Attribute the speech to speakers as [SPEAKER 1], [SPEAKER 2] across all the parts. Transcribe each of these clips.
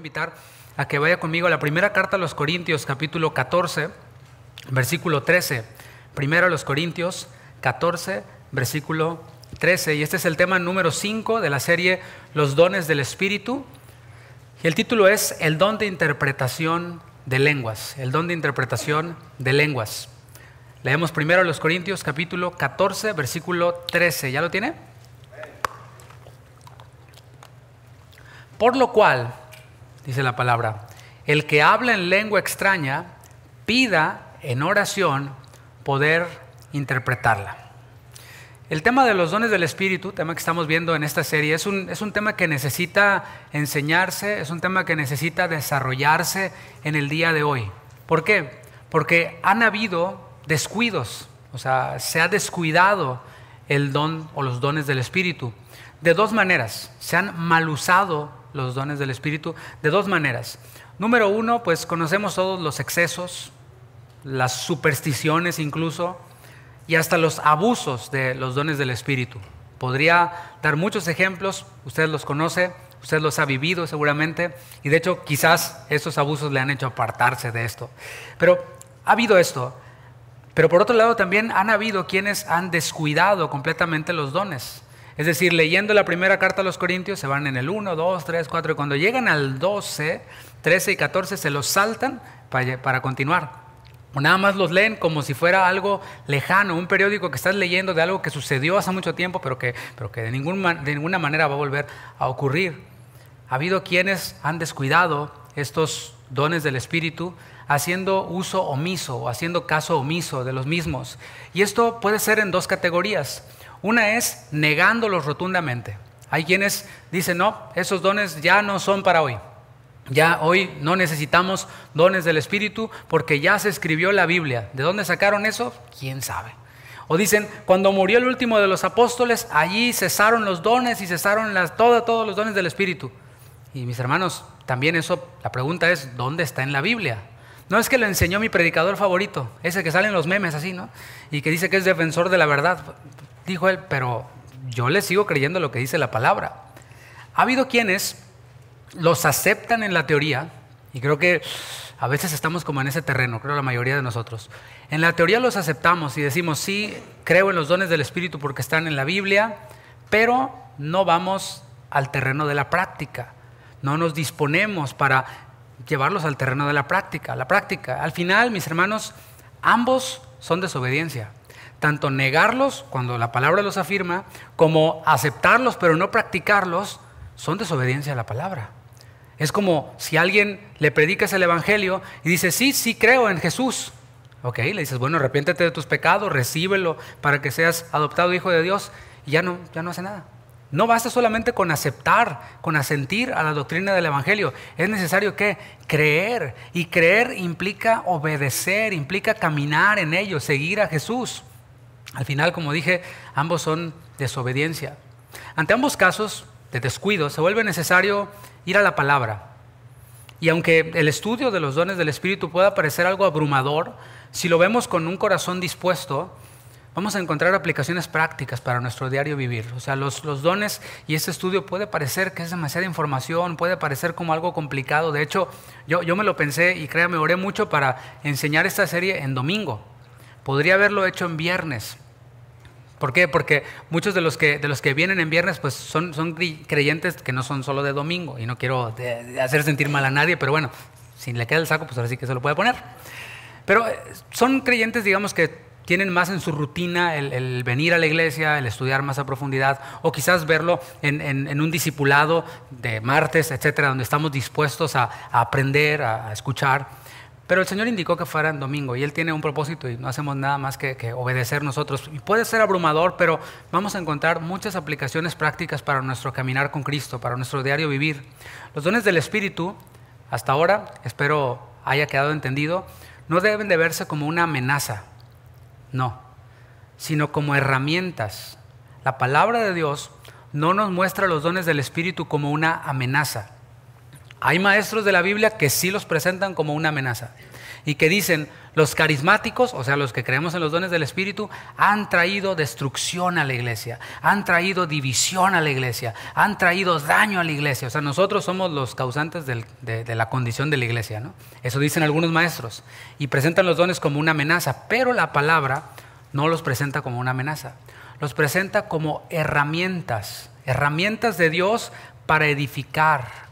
[SPEAKER 1] invitar a que vaya conmigo a la primera carta a los Corintios, capítulo 14, versículo 13. Primero a los Corintios 14, versículo 13. Y este es el tema número 5 de la serie Los dones del Espíritu. Y el título es El don de interpretación de lenguas. El don de interpretación de lenguas. Leemos primero a los Corintios, capítulo 14, versículo 13. ¿Ya lo tiene? Por lo cual, dice la palabra, el que habla en lengua extraña, pida en oración poder interpretarla. El tema de los dones del Espíritu, tema que estamos viendo en esta serie, es un tema que necesita enseñarse, es un tema que necesita desarrollarse en el día de hoy. ¿Por qué? Porque han habido descuidos, o sea, se ha descuidado el don o los dones del Espíritu. De dos maneras, se han mal usado los dones del Espíritu de dos maneras. Número uno, pues conocemos todos los excesos, las supersticiones incluso, y hasta los abusos de los dones del Espíritu. Podría dar muchos ejemplos, usted los conoce, usted los ha vivido seguramente, y de hecho quizás esos abusos le han hecho apartarse de esto. Pero ha habido esto, pero por otro lado también han habido quienes han descuidado completamente los dones. Es decir, leyendo la primera carta a los Corintios, se van en el 1, 2, 3, 4, y cuando llegan al 12, 13 y 14 se los saltan para continuar. O nada más los leen como si fuera algo lejano, un periódico que estás leyendo de algo que sucedió hace mucho tiempo, pero que de ninguna manera va a volver a ocurrir. Ha habido quienes han descuidado estos dones del Espíritu, haciendo uso omiso o haciendo caso omiso de los mismos. Y esto puede ser en dos categorías. Una es negándolos rotundamente. Hay quienes dicen, no, esos dones ya no son para hoy. Ya hoy no necesitamos dones del Espíritu porque ya se escribió la Biblia. ¿De dónde sacaron eso? ¿Quién sabe? O dicen, cuando murió el último de los apóstoles, allí cesaron los dones y cesaron todos los dones del Espíritu. Y mis hermanos, también eso, la pregunta es, ¿dónde está en la Biblia? No es que lo enseñó mi predicador favorito, ese que sale en los memes así, ¿no? Y que dice que es defensor de la verdad. Dijo él, pero yo le sigo creyendo lo que dice la palabra. Ha habido quienes los aceptan en la teoría, y creo que a veces estamos como en ese terreno, creo la mayoría de nosotros. En la teoría los aceptamos y decimos, sí, creo en los dones del Espíritu porque están en la Biblia, pero no vamos al terreno de la práctica. No nos disponemos para llevarlos al terreno de la práctica. La práctica, al final, mis hermanos, ambos son desobediencia. Tanto negarlos cuando la palabra los afirma, como aceptarlos pero no practicarlos, son desobediencia a la palabra. Es como si alguien le predicas el evangelio y dice, sí creo en Jesús. Ok, le dices, bueno, arrepiéntete de tus pecados, recíbelo para que seas adoptado hijo de Dios, y ya no hace nada. No basta solamente con aceptar, con asentir a la doctrina del evangelio. Es necesario que creer, y creer implica obedecer, implica caminar en ello, seguir a Jesús. Al final, como dije, ambos son desobediencia. Ante ambos casos de descuido, se vuelve necesario ir a la palabra. Y aunque el estudio de los dones del Espíritu pueda parecer algo abrumador, si lo vemos con un corazón dispuesto, vamos a encontrar aplicaciones prácticas para nuestro diario vivir. O sea, los dones y este estudio puede parecer que es demasiada información, puede parecer como algo complicado. De hecho, yo me lo pensé y créame, oré mucho para enseñar esta serie en domingo. Podría haberlo hecho en viernes. ¿Por qué? Porque muchos de los que vienen en viernes pues son creyentes que no son solo de domingo. Y no quiero hacer sentir mal a nadie, pero bueno, si le queda el saco, pues ahora sí que se lo puede poner. Pero son creyentes, digamos, que tienen más en su rutina el venir a la iglesia, el estudiar más a profundidad, o quizás verlo en un discipulado de martes, etcétera, donde estamos dispuestos a aprender, a escuchar. Pero el Señor indicó que fuera en domingo y Él tiene un propósito y no hacemos nada más que obedecer nosotros. Y puede ser abrumador, pero vamos a encontrar muchas aplicaciones prácticas para nuestro caminar con Cristo, para nuestro diario vivir. Los dones del Espíritu, hasta ahora, espero haya quedado entendido, no deben de verse como una amenaza, no, sino como herramientas. La palabra de Dios no nos muestra los dones del Espíritu como una amenaza. Hay maestros de la Biblia que sí los presentan como una amenaza y que dicen, los carismáticos, o sea, los que creemos en los dones del Espíritu, han traído destrucción a la iglesia, han traído división a la iglesia, han traído daño a la iglesia. O sea, nosotros somos los causantes de la condición de la iglesia, ¿no? Eso dicen algunos maestros y presentan los dones como una amenaza, pero la palabra no los presenta como una amenaza, los presenta como herramientas de Dios para edificar.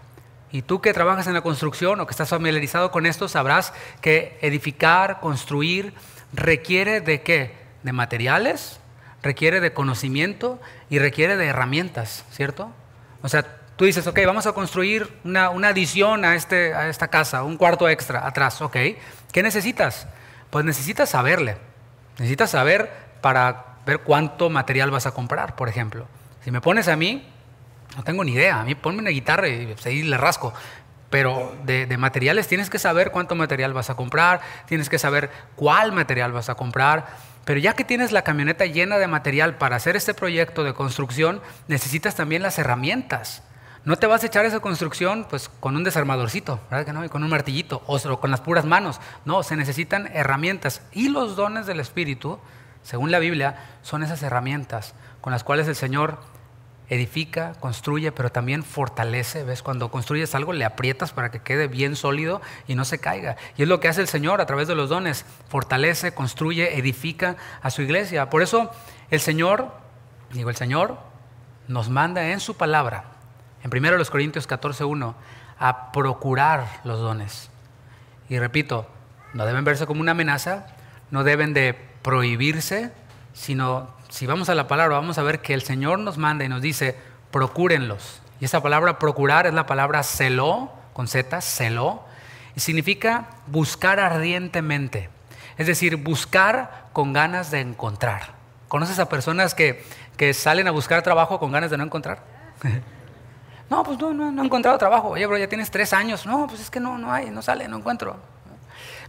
[SPEAKER 1] Y tú que trabajas en la construcción o que estás familiarizado con esto, sabrás que edificar, construir, requiere de ¿qué? De materiales, requiere de conocimiento y requiere de herramientas, ¿cierto? O sea, tú dices, ok, vamos a construir una adición a esta casa, un cuarto extra atrás, ok. ¿Qué necesitas? Pues necesitas saberle. Necesitas saber para ver cuánto material vas a comprar, por ejemplo. Si me pones a mí, no tengo ni idea. A mí ponme una guitarra y pues, ahí le rasco. Pero de materiales tienes que saber cuánto material vas a comprar, tienes que saber cuál material vas a comprar. Pero ya que tienes la camioneta llena de material para hacer este proyecto de construcción, necesitas también las herramientas. No te vas a echar esa construcción pues, con un desarmadorcito, ¿verdad que no? Y con un martillito o con las puras manos. No, se necesitan herramientas. Y los dones del Espíritu, según la Biblia, son esas herramientas con las cuales el Señor edifica, construye, pero también fortalece. ¿Ves? Cuando construyes algo le aprietas para que quede bien sólido y no se caiga. Y es lo que hace el Señor a través de los dones. Fortalece, construye, edifica a su iglesia. Por eso el Señor nos manda en su palabra, en 1 Corintios 14:1, a procurar los dones. Y repito, no deben verse como una amenaza, no deben de prohibirse, sino si vamos a la palabra, vamos a ver que el Señor nos manda y nos dice, procúrenlos. Y esa palabra procurar es la palabra zeló, con Z, zeló, y significa buscar ardientemente. Es decir, buscar con ganas de encontrar. ¿Conoces a personas que salen a buscar trabajo con ganas de no encontrar? No, pues no he encontrado trabajo. Oye, bro, ya tienes 3 años. No, pues es que no hay, no sale, no encuentro.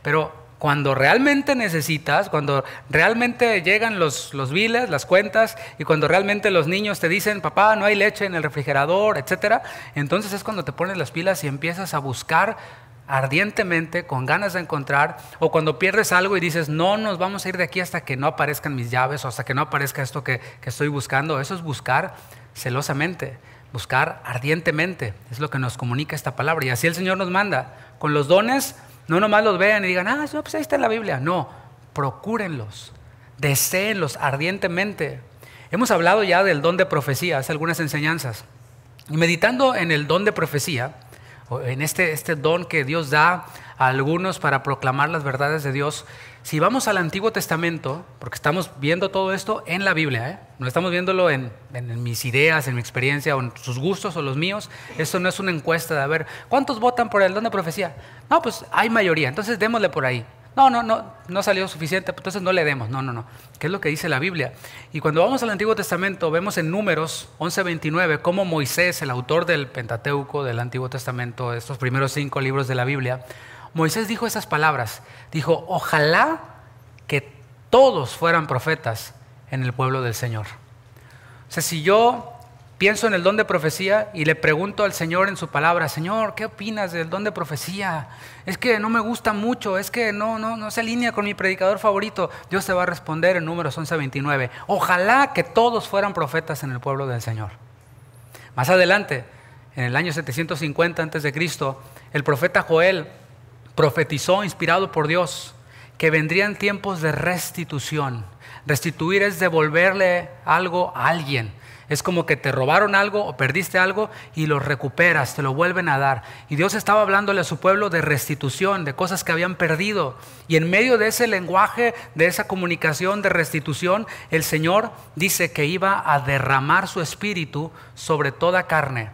[SPEAKER 1] Pero cuando realmente necesitas, cuando realmente llegan los biles, las cuentas, y cuando realmente los niños te dicen, papá, no hay leche en el refrigerador, etcétera, entonces es cuando te pones las pilas y empiezas a buscar ardientemente, con ganas de encontrar, o cuando pierdes algo y dices, no nos vamos a ir de aquí hasta que no aparezcan mis llaves o hasta que no aparezca esto que estoy buscando. Eso es buscar celosamente, buscar ardientemente. Es lo que nos comunica esta palabra. Y así el Señor nos manda. Con los dones, no nomás los vean y digan, no, pues ahí está en la Biblia. No, procúrenlos, deséenlos ardientemente. Hemos hablado ya del don de profecía, hace algunas enseñanzas. Y meditando en el don de profecía, en este don que Dios da a algunos para proclamar las verdades de Dios, si vamos al Antiguo Testamento, porque estamos viendo todo esto en la Biblia, no estamos viéndolo en mis ideas, en mi experiencia, o en sus gustos o los míos. Esto no es una encuesta de a ver, ¿cuántos votan por el don de profecía? No, pues hay mayoría, entonces démosle por ahí. No salió suficiente, entonces no le demos. No. ¿Qué es lo que dice la Biblia? Y cuando vamos al Antiguo Testamento, vemos en Números 11:29 cómo Moisés, el autor del Pentateuco, del Antiguo Testamento, estos primeros 5 libros de la Biblia, Moisés dijo esas palabras. Dijo, ojalá que todos fueran profetas en el pueblo del Señor. O sea, si yo pienso en el don de profecía y le pregunto al Señor en su palabra, Señor, ¿qué opinas del don de profecía? Es que no me gusta mucho, es que no se alinea con mi predicador favorito. Dios te va a responder en Números 11:29. Ojalá que todos fueran profetas en el pueblo del Señor. Más adelante, en el año 750 a.C., el profeta Joel profetizó, inspirado por Dios, que vendrían tiempos de restitución. Restituir es devolverle algo a alguien. Es como que te robaron algo o perdiste algo y lo recuperas, te lo vuelven a dar. Y Dios estaba hablándole a su pueblo de restitución, de cosas que habían perdido. Y en medio de ese lenguaje, de esa comunicación de restitución, el Señor dice que iba a derramar su espíritu sobre toda carne.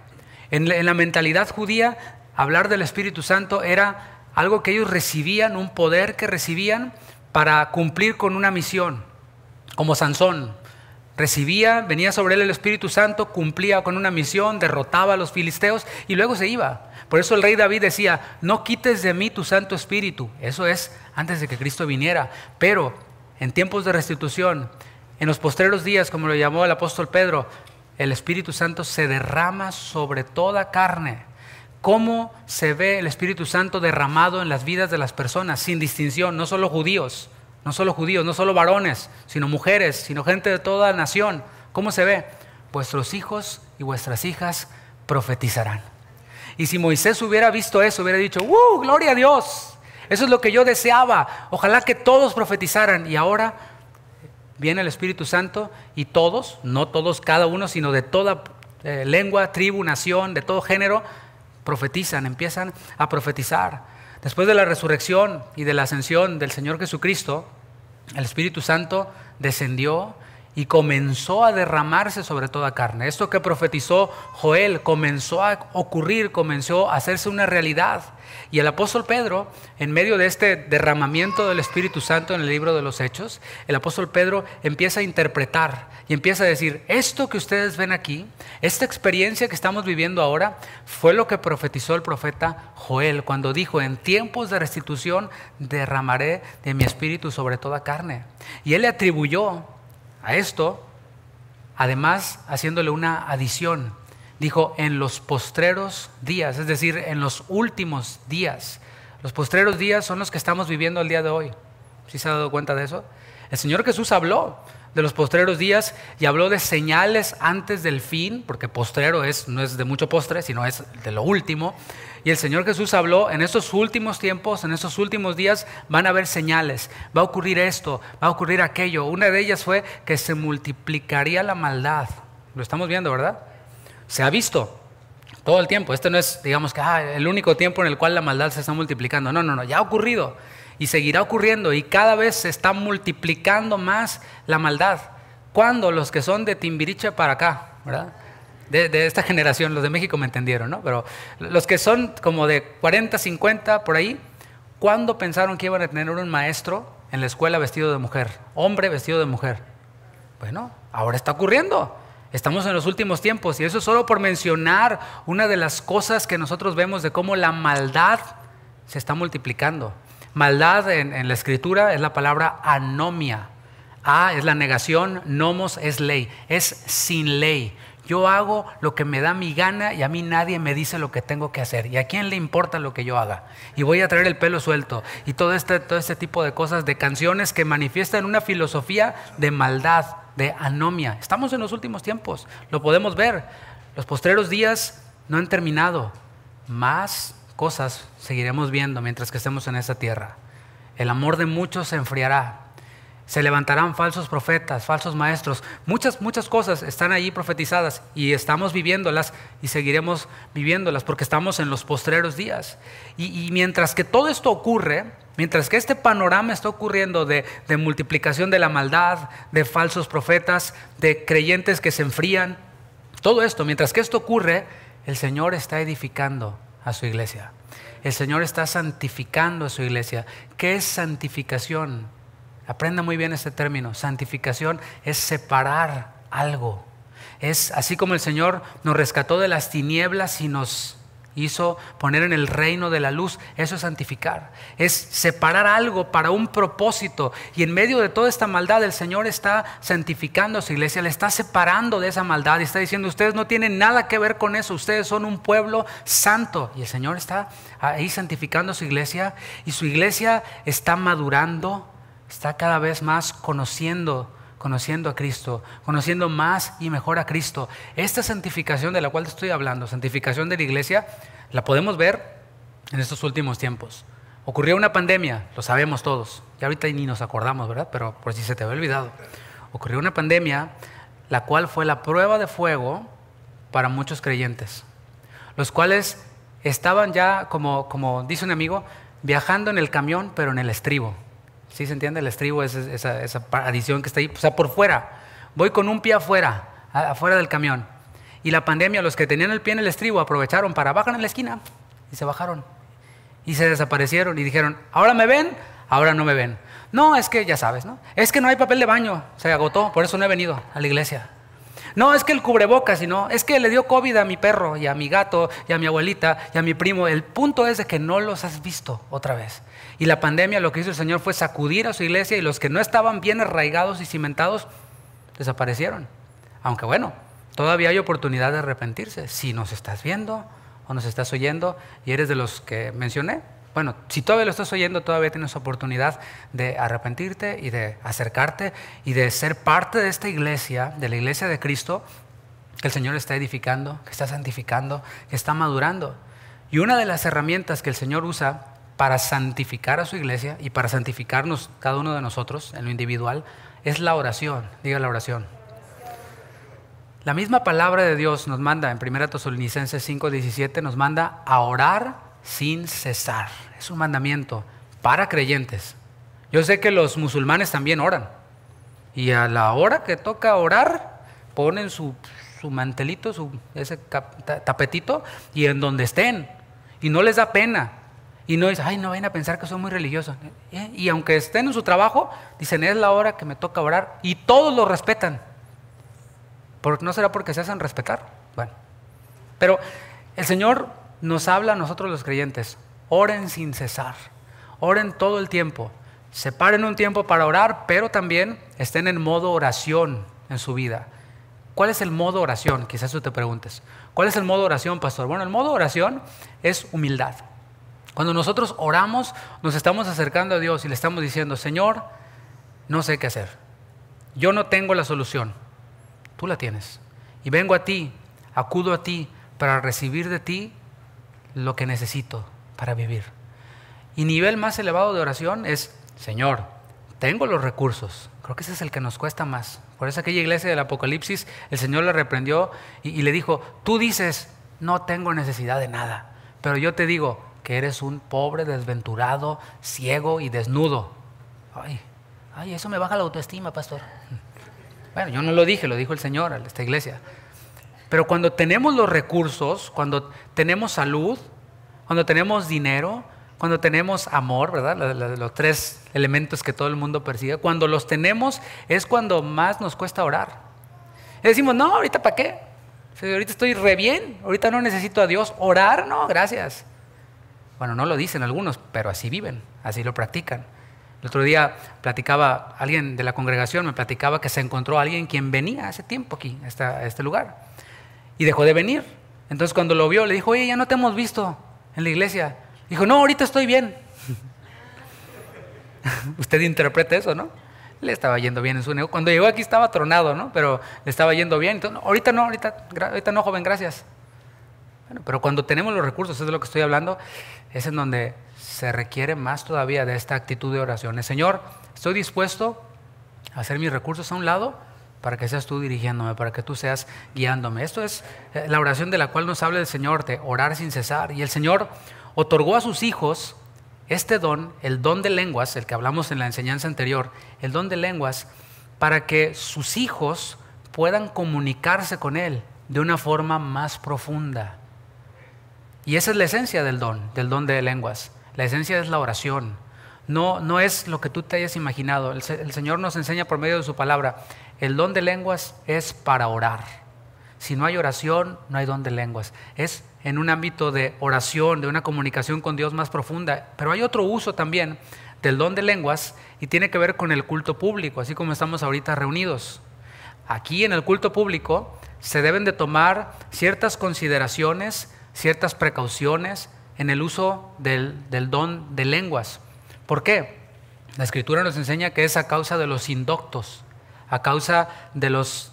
[SPEAKER 1] En la mentalidad judía, hablar del Espíritu Santo era algo que ellos recibían, un poder que recibían para cumplir con una misión. Como Sansón. Venía sobre él el Espíritu Santo, cumplía con una misión, derrotaba a los filisteos y luego se iba. Por eso el rey David decía, no quites de mí tu Santo Espíritu. Eso es antes de que Cristo viniera. Pero en tiempos de restitución, en los postreros días, como lo llamó el apóstol Pedro, el Espíritu Santo se derrama sobre toda carne. cómo se ve el Espíritu Santo derramado en las vidas de las personas, sin distinción, no solo judíos, no solo varones, sino mujeres, sino gente de toda nación. ¿Cómo se ve? Vuestros hijos y vuestras hijas profetizarán. Y si Moisés hubiera visto eso, hubiera dicho, gloria a Dios, eso es lo que yo deseaba, ojalá que todos profetizaran. Y ahora viene el Espíritu Santo y todos, no todos cada uno, sino de toda lengua, tribu, nación, de todo género, profetizan, empiezan a profetizar. Después de la resurrección y de la ascensión del Señor Jesucristo, el Espíritu Santo descendió y comenzó a derramarse sobre toda carne. Esto que profetizó Joel comenzó a ocurrir, comenzó a hacerse una realidad. Y el apóstol Pedro, en medio de este derramamiento del Espíritu Santo en el libro de los Hechos, el apóstol Pedro empieza a interpretar y empieza a decir, esto que ustedes ven aquí, esta experiencia que estamos viviendo ahora, fue lo que profetizó el profeta Joel cuando dijo, en tiempos de restitución derramaré de mi espíritu sobre toda carne. Y él le atribuyó a esto, además haciéndole una adición, dijo en los postreros días, es decir, en los últimos días. Los postreros días son los que estamos viviendo el día de hoy. ¿Sí se ha dado cuenta de eso? El Señor Jesús habló de los postreros días y habló de señales antes del fin, porque postrero no es de mucho postre, sino es de lo último. Y el Señor Jesús habló, en estos últimos tiempos, en estos últimos días, van a haber señales, va a ocurrir esto, va a ocurrir aquello. Una de ellas fue que se multiplicaría la maldad. Lo estamos viendo, ¿verdad? Se ha visto todo el tiempo. Este no es, digamos, que el único tiempo en el cual la maldad se está multiplicando. No, ya ha ocurrido y seguirá ocurriendo y cada vez se está multiplicando más la maldad. ¿Cuándo? Los que son de Timbiriche para acá, ¿verdad? De esta generación, los de México me entendieron, ¿no? Pero los que son como de 40, 50, por ahí, ¿cuándo pensaron que iban a tener un maestro en la escuela vestido de mujer? Hombre vestido de mujer. Bueno, ahora está ocurriendo. Estamos en los últimos tiempos y eso es solo por mencionar una de las cosas que nosotros vemos de cómo la maldad se está multiplicando. Maldad en la escritura es la palabra anomia. A es la negación, nomos es ley, es sin ley. Yo hago lo que me da mi gana y a mí nadie me dice lo que tengo que hacer. ¿Y a quién le importa lo que yo haga? Y voy a traer el pelo suelto. Y todo este tipo de cosas, de canciones que manifiestan una filosofía de maldad, de anomia. Estamos en los últimos tiempos, lo podemos ver. Los postreros días no han terminado. Más cosas seguiremos viendo mientras que estemos en esta tierra. El amor de muchos se enfriará. Se levantarán falsos profetas, falsos maestros. Muchas cosas están ahí profetizadas y estamos viviéndolas y seguiremos viviéndolas porque estamos en los postreros días. Y mientras que todo esto ocurre, mientras que este panorama está ocurriendo de multiplicación de la maldad, de falsos profetas, de creyentes que se enfrían, todo esto, mientras que esto ocurre, el Señor está edificando a su iglesia. El Señor está santificando a su iglesia. ¿Qué es santificación? Aprenda muy bien este término. Santificación es separar algo. Es así como el Señor nos rescató de las tinieblas y nos hizo poner en el reino de la luz. Eso es santificar. Es separar algo para un propósito. Y en medio de toda esta maldad el Señor está santificando a su iglesia. Le está separando de esa maldad y está diciendo, ustedes no tienen nada que ver con eso. Ustedes son un pueblo santo. Y el Señor está ahí santificando a su iglesia. Y su iglesia está madurando. Está cada vez más conociendo a Cristo, conociendo más y mejor a Cristo. Esta santificación de la cual te estoy hablando, santificación de la iglesia, la podemos ver en estos últimos tiempos. Ocurrió una pandemia, lo sabemos todos, ya ahorita ni nos acordamos, ¿verdad? Pero por si se te había olvidado. Ocurrió una pandemia, la cual fue la prueba de fuego para muchos creyentes, los cuales estaban ya, como dice un amigo, viajando en el camión, pero en el estribo. ¿Sí se entiende? El estribo es esa adición que está ahí, o sea, por fuera. Voy con un pie afuera del camión. Y la pandemia, los que tenían el pie en el estribo aprovecharon para bajar en la esquina y se bajaron. Y se desaparecieron y dijeron, ¿ahora me ven? Ahora no me ven. No, es que ya sabes, ¿no? Es que no hay papel de baño, se agotó, por eso no he venido a la iglesia. No, es que el cubrebocas, sino es que le dio COVID a mi perro y a mi gato y a mi abuelita y a mi primo. El punto es de que no los has visto otra vez. Y la pandemia lo que hizo el Señor fue sacudir a su iglesia y los que no estaban bien arraigados y cimentados desaparecieron. Aunque bueno, todavía hay oportunidad de arrepentirse. Si nos estás viendo, o nos estás oyendo y eres de los que mencioné, bueno, si todavía lo estás oyendo, todavía tienes oportunidad de arrepentirte y de acercarte y de ser parte de esta iglesia, de la iglesia de Cristo, que el Señor está edificando, que está santificando, que está madurando. Y una de las herramientas que el Señor usa para santificar a su iglesia y para santificarnos cada uno de nosotros en lo individual es la oración. Diga la oración. La misma palabra de Dios nos manda en 1 Tesalonicenses 5:17, nos manda a orar sin cesar. Es un mandamiento para creyentes. Yo sé que los musulmanes también oran. Y a la hora que toca orar, ponen su mantelito, ese tapetito, y en donde estén. Y no les da pena. Y no dicen, ay, no vayan a pensar que soy muy religioso. Y aunque estén en su trabajo, dicen, es la hora que me toca orar. Y todos lo respetan. ¿No será porque se hacen respetar? Bueno, pero el Señor nos habla a nosotros los creyentes, oren sin cesar, oren todo el tiempo, separen un tiempo para orar, pero también estén en modo oración en su vida. ¿Cuál es el modo oración? Quizás tú te preguntes, ¿cuál es el modo oración, pastor? Bueno, el modo oración es humildad. Cuando nosotros oramos, nos estamos acercando a Dios y le estamos diciendo, Señor, no sé qué hacer, yo no tengo la solución, tú la tienes, y vengo a ti, acudo a ti para recibir de ti lo que necesito para vivir. Y nivel más elevado de oración es, Señor, tengo los recursos. Creo que ese es el que nos cuesta más. Por eso aquella iglesia del Apocalipsis, el Señor le reprendió y le dijo, tú dices, no tengo necesidad de nada, pero yo te digo que eres un pobre, desventurado, ciego y desnudo. Ay, eso me baja la autoestima, pastor. Bueno, yo no lo dije, lo dijo el Señor a esta iglesia. Pero cuando tenemos los recursos, cuando tenemos salud, cuando tenemos dinero, cuando tenemos amor, ¿verdad? Los tres elementos que todo el mundo persigue, cuando los tenemos es cuando más nos cuesta orar. Y decimos, no, ahorita ¿para qué? Ahorita estoy re bien, ahorita no necesito a Dios. Orar, no, gracias. Bueno, no lo dicen algunos, pero así viven, así lo practican. El otro día platicaba, alguien de la congregación me platicaba que se encontró a alguien quien venía hace tiempo aquí, a este lugar. Y dejó de venir. Entonces cuando lo vio le dijo, oye, ya no te hemos visto en la iglesia. Dijo, no, ahorita estoy bien. Usted interpreta eso, ¿no? Le estaba yendo bien en su negocio. Cuando llegó aquí estaba tronado, ¿no? Pero le estaba yendo bien. Entonces, ahorita no, joven, gracias. Bueno, pero cuando tenemos los recursos, es de lo que estoy hablando, es en donde se requiere más todavía de esta actitud de oración. Señor, estoy dispuesto a hacer mis recursos a un lado para que seas tú dirigiéndome, para que tú seas guiándome. Esto es la oración de la cual nos habla el Señor, de orar sin cesar. Y el Señor otorgó a sus hijos este don, el don de lenguas, el que hablamos en la enseñanza anterior, el don de lenguas, para que sus hijos puedan comunicarse con Él de una forma más profunda. Y esa es la esencia del don de lenguas. La esencia es la oración. No es lo que tú te hayas imaginado. El Señor nos enseña por medio de su palabra. El don de lenguas es para orar. Si no hay oración, no hay don de lenguas. Es en un ámbito de oración, de una comunicación con Dios más profunda. Pero hay otro uso también del don de lenguas y tiene que ver con el culto público, así como estamos ahorita reunidos. Aquí en el culto público se deben de tomar ciertas consideraciones, ciertas precauciones en el uso del don de lenguas. ¿Por qué? La Escritura nos enseña que es a causa de los indoctos, a causa de los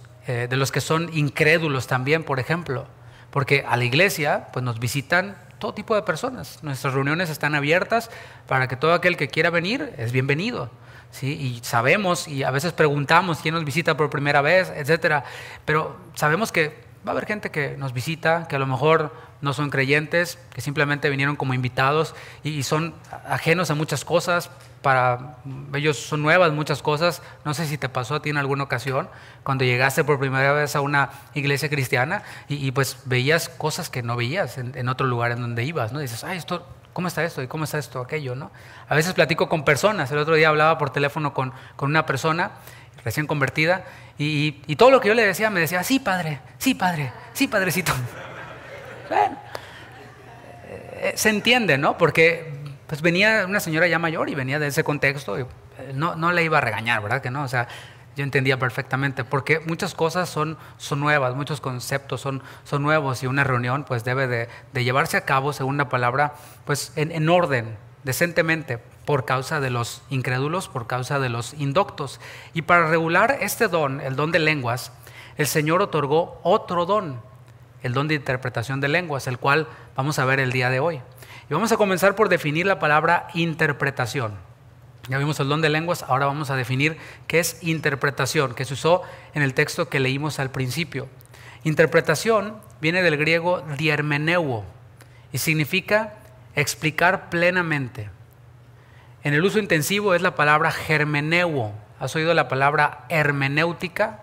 [SPEAKER 1] que son incrédulos también, por ejemplo. Porque a la iglesia pues nos visitan todo tipo de personas. Nuestras reuniones están abiertas para que todo aquel que quiera venir es bienvenido, ¿sí? Y sabemos y a veces preguntamos quién nos visita por primera vez, etcétera. Pero sabemos que va a haber gente que nos visita, que a lo mejor no son creyentes, que simplemente vinieron como invitados y son ajenos a muchas cosas. Para ellos son nuevas muchas cosas. No sé si te pasó a ti en alguna ocasión cuando llegaste por primera vez a una iglesia cristiana y pues veías cosas que no veías en otro lugar en donde ibas, ¿no? Dices, ay, ¿cómo está esto? ¿Y cómo está esto? Aquello, ¿no? A veces platico con personas. El otro día hablaba por teléfono con una persona recién convertida y todo lo que yo le decía me decía, sí, padre, sí, padre, sí, padrecito. Bueno, se entiende, ¿no? Porque pues venía una señora ya mayor y venía de ese contexto y no le iba a regañar, ¿verdad que no? O sea, yo entendía perfectamente, porque muchas cosas son nuevas, muchos conceptos son nuevos y una reunión pues debe de llevarse a cabo, según la palabra, pues en orden, decentemente, por causa de los incrédulos, por causa de los indoctos. Y para regular este don, el don de lenguas, el Señor otorgó otro don, el don de interpretación de lenguas, el cual vamos a ver el día de hoy. Y vamos a comenzar por definir la palabra interpretación. Ya vimos el don de lenguas, ahora vamos a definir qué es interpretación, que se usó en el texto que leímos al principio. Interpretación viene del griego diermeneuo y significa explicar plenamente. En el uso intensivo es la palabra hermeneuo. ¿Has oído la palabra hermenéutica?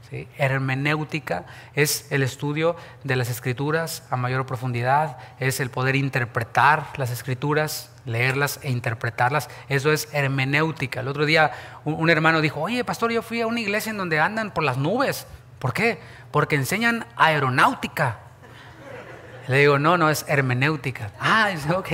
[SPEAKER 1] ¿Sí? Hermenéutica es el estudio de las escrituras a mayor profundidad, es el poder interpretar las escrituras, leerlas e interpretarlas. Eso es hermenéutica. El otro día un hermano dijo: oye, pastor, yo fui a una iglesia en donde andan por las nubes. ¿Por qué? Porque enseñan aeronáutica. Le digo: no, es hermenéutica. Ah, dice, ok.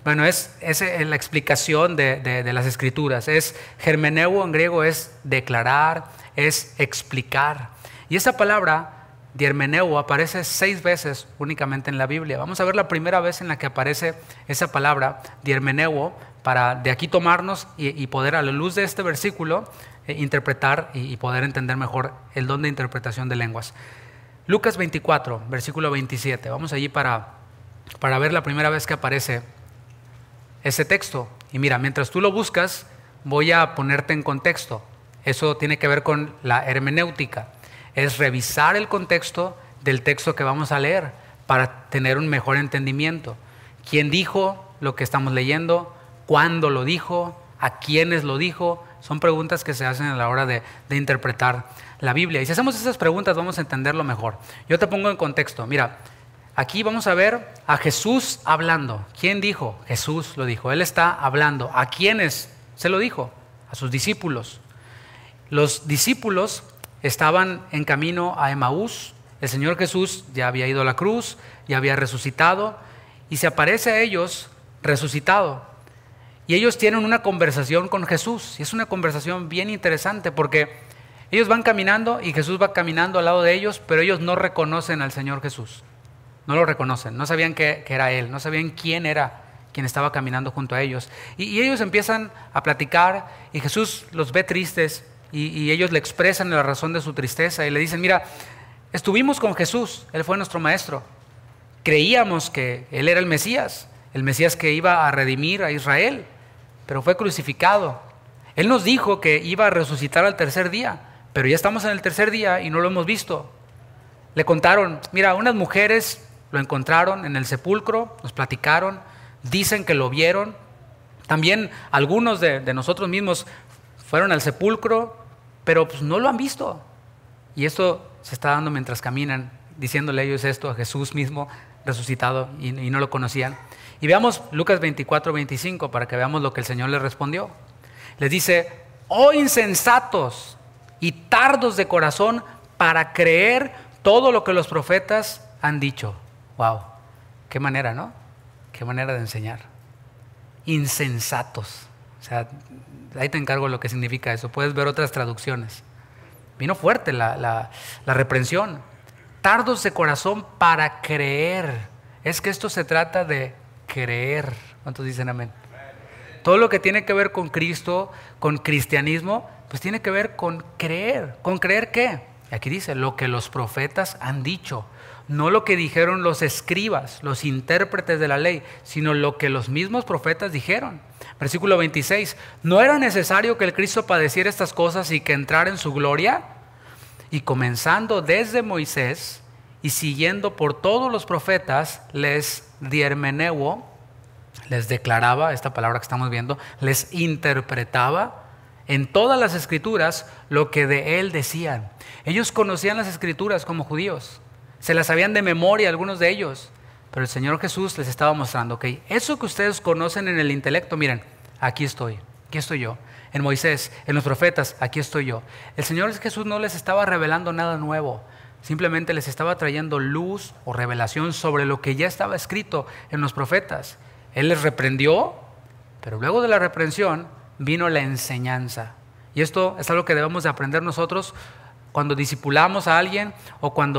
[SPEAKER 1] Bueno, es la explicación de las escrituras. Es hermeneuo en griego, es declarar, es explicar. Y esa palabra diermeneuo aparece 6 veces únicamente en la Biblia. Vamos a ver la primera vez en la que aparece esa palabra diermeneuo para de aquí tomarnos y poder, a la luz de este versículo, interpretar y poder entender mejor el don de interpretación de lenguas. Lucas 24, versículo 27. Vamos allí para ver la primera vez que aparece ese texto. Y mira, mientras tú lo buscas, voy a ponerte en contexto. Eso tiene que ver con la hermenéutica. Es revisar el contexto del texto que vamos a leer para tener un mejor entendimiento. ¿Quién dijo lo que estamos leyendo? ¿Cuándo lo dijo? ¿A quiénes lo dijo? Son preguntas que se hacen a la hora de interpretar la Biblia. Y si hacemos esas preguntas, vamos a entenderlo mejor. Yo te pongo en contexto. Mira, aquí vamos a ver a Jesús hablando. ¿Quién dijo? Jesús lo dijo. Él está hablando. ¿A quiénes se lo dijo? A sus discípulos. Los discípulos estaban en camino a Emaús. El Señor Jesús ya había ido a la cruz, ya había resucitado y se aparece a ellos resucitado. Y ellos tienen una conversación con Jesús. Y es una conversación bien interesante porque ellos van caminando y Jesús va caminando al lado de ellos, pero ellos no reconocen al Señor Jesús. No lo reconocen, no sabían que era Él, no sabían quién era quien estaba caminando junto a ellos. Y ellos empiezan a platicar y Jesús los ve tristes y ellos le expresan la razón de su tristeza y le dicen: mira, estuvimos con Jesús, Él fue nuestro maestro. Creíamos que Él era el Mesías que iba a redimir a Israel, pero fue crucificado. Él nos dijo que iba a resucitar al tercer día, pero ya estamos en el tercer día y no lo hemos visto. Le contaron: mira, unas mujeres lo encontraron en el sepulcro, nos platicaron, dicen que lo vieron. También algunos de nosotros mismos fueron al sepulcro, pero pues no lo han visto. Y esto se está dando mientras caminan, diciéndole ellos esto a Jesús mismo resucitado y no lo conocían. Y veamos Lucas 24, 25 para que veamos lo que el Señor les respondió. Les dice: oh insensatos y tardos de corazón para creer todo lo que los profetas han dicho. Wow, qué manera, ¿no? Qué manera de enseñar. Insensatos. O sea, ahí te encargo lo que significa eso. Puedes ver otras traducciones. Vino fuerte la reprensión. Tardos de corazón para creer. Es que esto se trata de creer. ¿Cuántos dicen amén? Todo lo que tiene que ver con Cristo, con cristianismo, pues tiene que ver con creer. ¿Con creer qué? Aquí dice: lo que los profetas han dicho. No lo que dijeron los escribas, los intérpretes de la ley, sino lo que los mismos profetas dijeron. Versículo 26. ¿No era necesario que el Cristo padeciera estas cosas y que entrara en su gloria? Y comenzando desde Moisés y siguiendo por todos los profetas, les diermeneuo, les declaraba, esta palabra que estamos viendo, les interpretaba en todas las escrituras lo que de él decían. Ellos conocían las escrituras como judíos, se las sabían de memoria algunos de ellos, pero el Señor Jesús les estaba mostrando: ok, eso que ustedes conocen en el intelecto, miren, aquí estoy yo. En Moisés, en los profetas, aquí estoy yo. El Señor Jesús no les estaba revelando nada nuevo, simplemente les estaba trayendo luz o revelación sobre lo que ya estaba escrito en los profetas. Él les reprendió, pero luego de la reprensión vino la enseñanza. Y esto es algo que debemos de aprender nosotros cuando discipulamos a alguien o con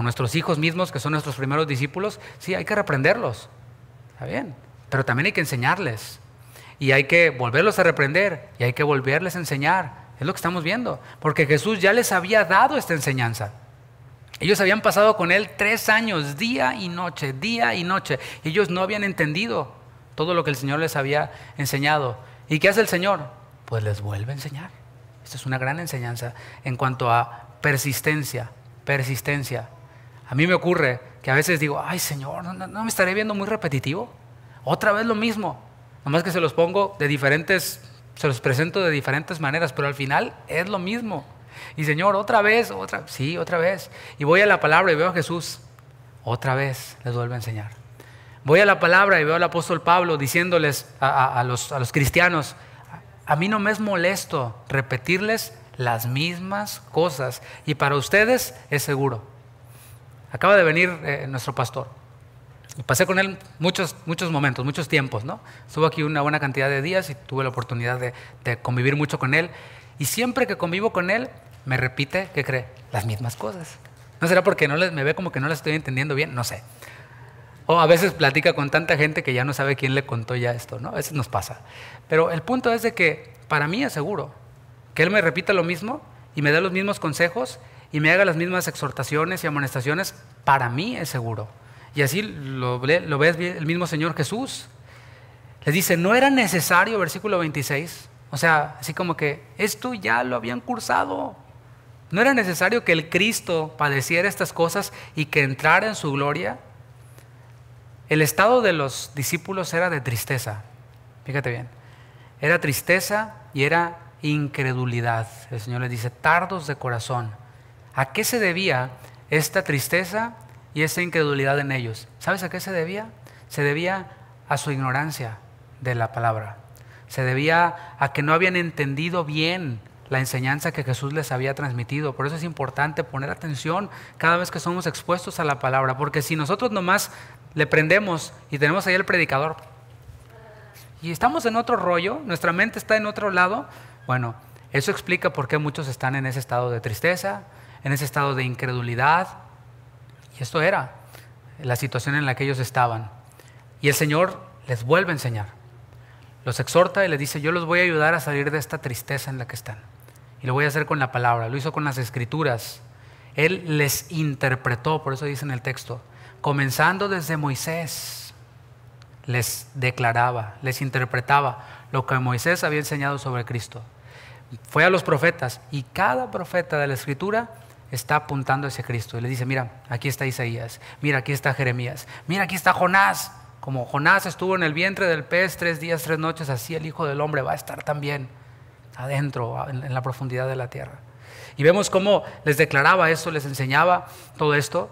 [SPEAKER 1] nuestros hijos mismos, que son nuestros primeros discípulos. Sí, hay que reprenderlos, está bien, pero también hay que enseñarles. Y hay que volverlos a reprender y hay que volverles a enseñar. Es lo que estamos viendo, porque Jesús ya les había dado esta enseñanza. Ellos habían pasado con Él 3 años, día y noche, día y noche. Ellos no habían entendido todo lo que el Señor les había enseñado. ¿Y qué hace el Señor? Pues les vuelve a enseñar. Esta es una gran enseñanza en cuanto a persistencia. A mí me ocurre que a veces digo, ay Señor, ¿no me estaré viendo muy repetitivo? Otra vez lo mismo. Nomás que se los pongo se los presento de diferentes maneras, pero al final es lo mismo. Y Señor, otra vez. Y voy a la palabra y veo a Jesús. Otra vez les vuelve a enseñar. Voy a la palabra y veo al apóstol Pablo diciéndoles a los cristianos, a mí no me es molesto repetirles las mismas cosas. Y para ustedes es seguro. Acaba de venir nuestro pastor. Y pasé con él muchos momentos, muchos tiempos, ¿no? Estuvo aquí una buena cantidad de días y tuve la oportunidad de convivir mucho con él. Y siempre que convivo con él, me repite, ¿qué cree? Las mismas cosas. ¿No será porque me ve como que no las estoy entendiendo bien? No sé. O a veces platica con tanta gente que ya no sabe quién le contó ya esto, ¿no? A veces nos pasa. Pero el punto es de que para mí es seguro que él me repita lo mismo y me dé los mismos consejos y me haga las mismas exhortaciones y amonestaciones. Para mí es seguro. Y así lo ve el mismo Señor Jesús. Les dice, no era necesario, versículo 26, o sea, así como que esto ya lo habían cursado. No era necesario que el Cristo padeciera estas cosas y que entrara en su gloria. El estado de los discípulos era de tristeza. Fíjate bien, era tristeza y era incredulidad. El Señor les dice, tardos de corazón. ¿A qué se debía esta tristeza y esa incredulidad en ellos? ¿Sabes a qué se debía? Se debía a su ignorancia de la palabra. Se debía a que no habían entendido bien la enseñanza que Jesús les había transmitido. Por eso es importante poner atención cada vez que somos expuestos a la palabra, porque si nosotros nomás le prendemos y tenemos ahí el predicador y estamos en otro rollo, nuestra mente está en otro lado, bueno, eso explica por qué muchos están en ese estado de tristeza, en ese estado de incredulidad. Y esto era la situación en la que ellos estaban. Y el Señor les vuelve a enseñar. Los exhorta y les dice, yo los voy a ayudar a salir de esta tristeza en la que están. Y lo voy a hacer con la palabra. Lo hizo con las Escrituras. Él les interpretó, por eso dice en el texto, comenzando desde Moisés, les declaraba, les interpretaba lo que Moisés había enseñado sobre Cristo. Fue a los profetas y cada profeta de la Escritura está apuntando hacia Cristo y le dice, mira, aquí está Isaías, mira, aquí está Jeremías, mira, aquí está Jonás. Como Jonás estuvo en el vientre del pez 3 días, 3 noches, así el Hijo del Hombre va a estar también adentro, en la profundidad de la tierra. Y vemos cómo les declaraba esto, les enseñaba todo esto.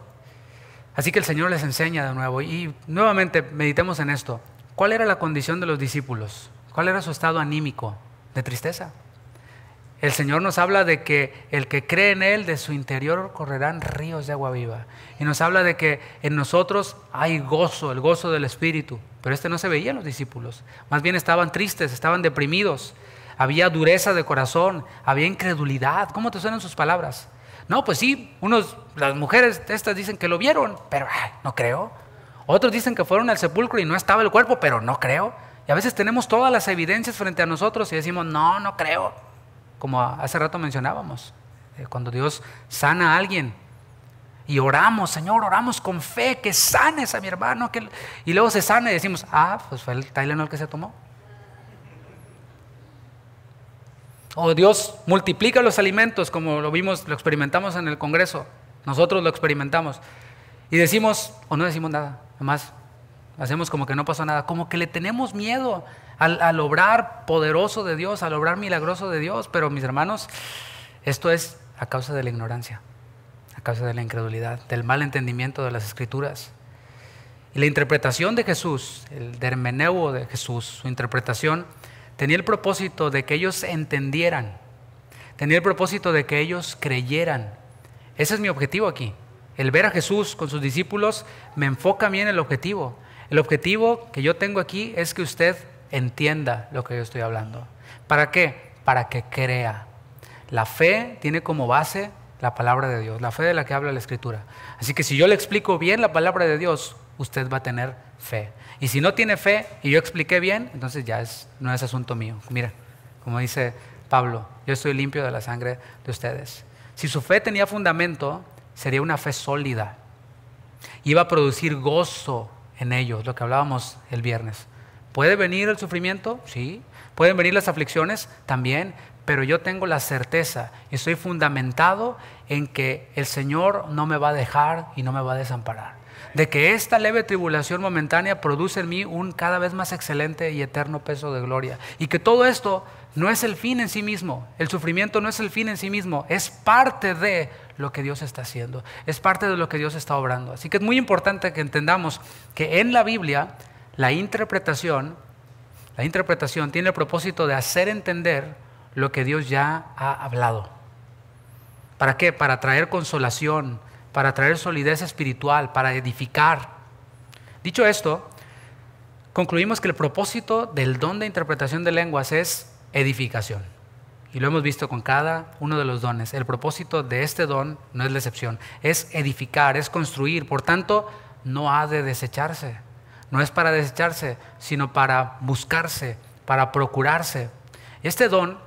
[SPEAKER 1] Así que el Señor les enseña de nuevo. Y nuevamente meditemos en esto. ¿Cuál era la condición de los discípulos? ¿Cuál era su estado anímico? De tristeza. El Señor nos habla de que el que cree en Él, de su interior correrán ríos de agua viva. Y nos habla de que en nosotros hay gozo, el gozo del Espíritu. Pero no se veía en los discípulos. Más bien estaban tristes, estaban deprimidos. Había dureza de corazón, había incredulidad. ¿Cómo te suenan sus palabras? No, pues sí, las mujeres estas dicen que lo vieron, pero no creo. Otros dicen que fueron al sepulcro y no estaba el cuerpo, pero no creo. Y a veces tenemos todas las evidencias frente a nosotros y decimos, no creo. Como hace rato mencionábamos, cuando Dios sana a alguien y oramos, Señor, oramos con fe que sanes a mi hermano, y luego se sana y decimos, pues fue el Tylenol que se tomó. O Dios multiplica los alimentos, como lo vimos, lo experimentamos en el Congreso, nosotros lo experimentamos y decimos, o no decimos nada, nomás hacemos como que no pasó nada, como que le tenemos miedo al obrar poderoso de Dios, al obrar milagroso de Dios. Pero mis hermanos, esto es a causa de la ignorancia, a causa de la incredulidad, del mal entendimiento de las Escrituras. Y la interpretación de Jesús, el hermeneuo de Jesús, su interpretación tenía el propósito de que ellos entendieran, tenía el propósito de que ellos creyeran. Ese es mi objetivo aquí. El ver a Jesús con sus discípulos me enfoca bien el objetivo. El objetivo que yo tengo aquí es que usted entienda lo que yo estoy hablando. ¿Para qué? para que crea. La fe tiene como base la palabra de Dios, la fe de la que habla la Escritura. Así que si yo le explico bien la palabra de Dios, usted va a tener fe. Y si no tiene fe y yo expliqué bien, entonces ya no es asunto mío. Mira, como dice Pablo, yo estoy limpio de la sangre de ustedes. Si su fe tenía fundamento, sería una fe sólida. Iba a producir gozo en ellos, lo que hablábamos el viernes. ¿Puede venir el sufrimiento? Sí. ¿Pueden venir las aflicciones? También. Pero yo tengo la certeza y estoy fundamentado en que el Señor no me va a dejar y no me va a desamparar. De que esta leve tribulación momentánea produce en mí un cada vez más excelente y eterno peso de gloria. Y que todo esto no es el fin en sí mismo. El sufrimiento no es el fin en sí mismo. Es parte de lo que Dios está haciendo. Es parte de lo que Dios está obrando. Así que es muy importante que entendamos que en la Biblia la interpretación tiene el propósito de hacer entender lo que Dios ya ha hablado. ¿Para qué? Para traer consolación, para traer solidez espiritual, para edificar. Dicho esto, concluimos que el propósito del don de interpretación de lenguas es edificación. Y lo hemos visto con cada uno de los dones. El propósito de este don no es la excepción, es edificar, es construir. Por tanto, no ha de desecharse. No es para desecharse, sino para buscarse, para procurarse. Este don,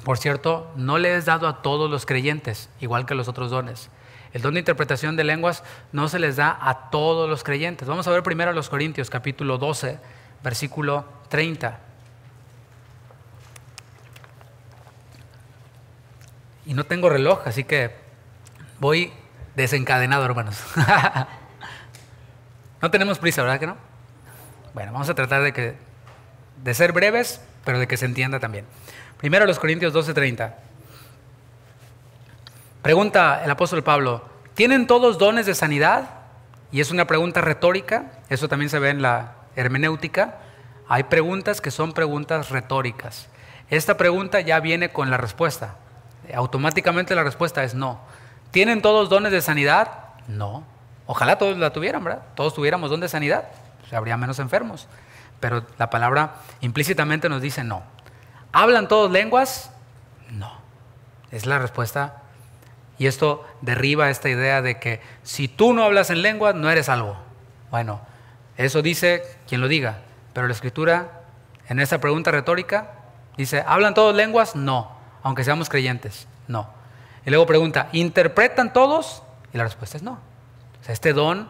[SPEAKER 1] por cierto, no le es dado a todos los creyentes, igual que los otros dones. El don de interpretación de lenguas no se les da a todos los creyentes. Vamos a ver primero a los Corintios, capítulo 12, versículo 30. Y no tengo reloj, así que voy desencadenado, hermanos. No tenemos prisa, ¿verdad que no? Bueno, vamos a tratar de ser breves, pero de que se entienda también. Primero los Corintios 12:30. Pregunta el apóstol Pablo, ¿tienen todos dones de sanidad? Y es una pregunta retórica, eso también se ve en la hermenéutica. Hay preguntas que son preguntas retóricas. Esta pregunta ya viene con la respuesta. Automáticamente la respuesta es no. ¿Tienen todos dones de sanidad? No. Ojalá todos la tuvieran, ¿verdad? Todos tuviéramos don de sanidad, pues habría menos enfermos. Pero la palabra implícitamente nos dice no. ¿Hablan todos lenguas? No. Es la respuesta. Y esto derriba esta idea de que si tú no hablas en lenguas, no eres salvo. Bueno, eso dice quien lo diga. Pero la Escritura, en esta pregunta retórica, dice, ¿hablan todos lenguas? No. Aunque seamos creyentes, no. Y luego pregunta, ¿interpretan todos? Y la respuesta es no. O sea, este don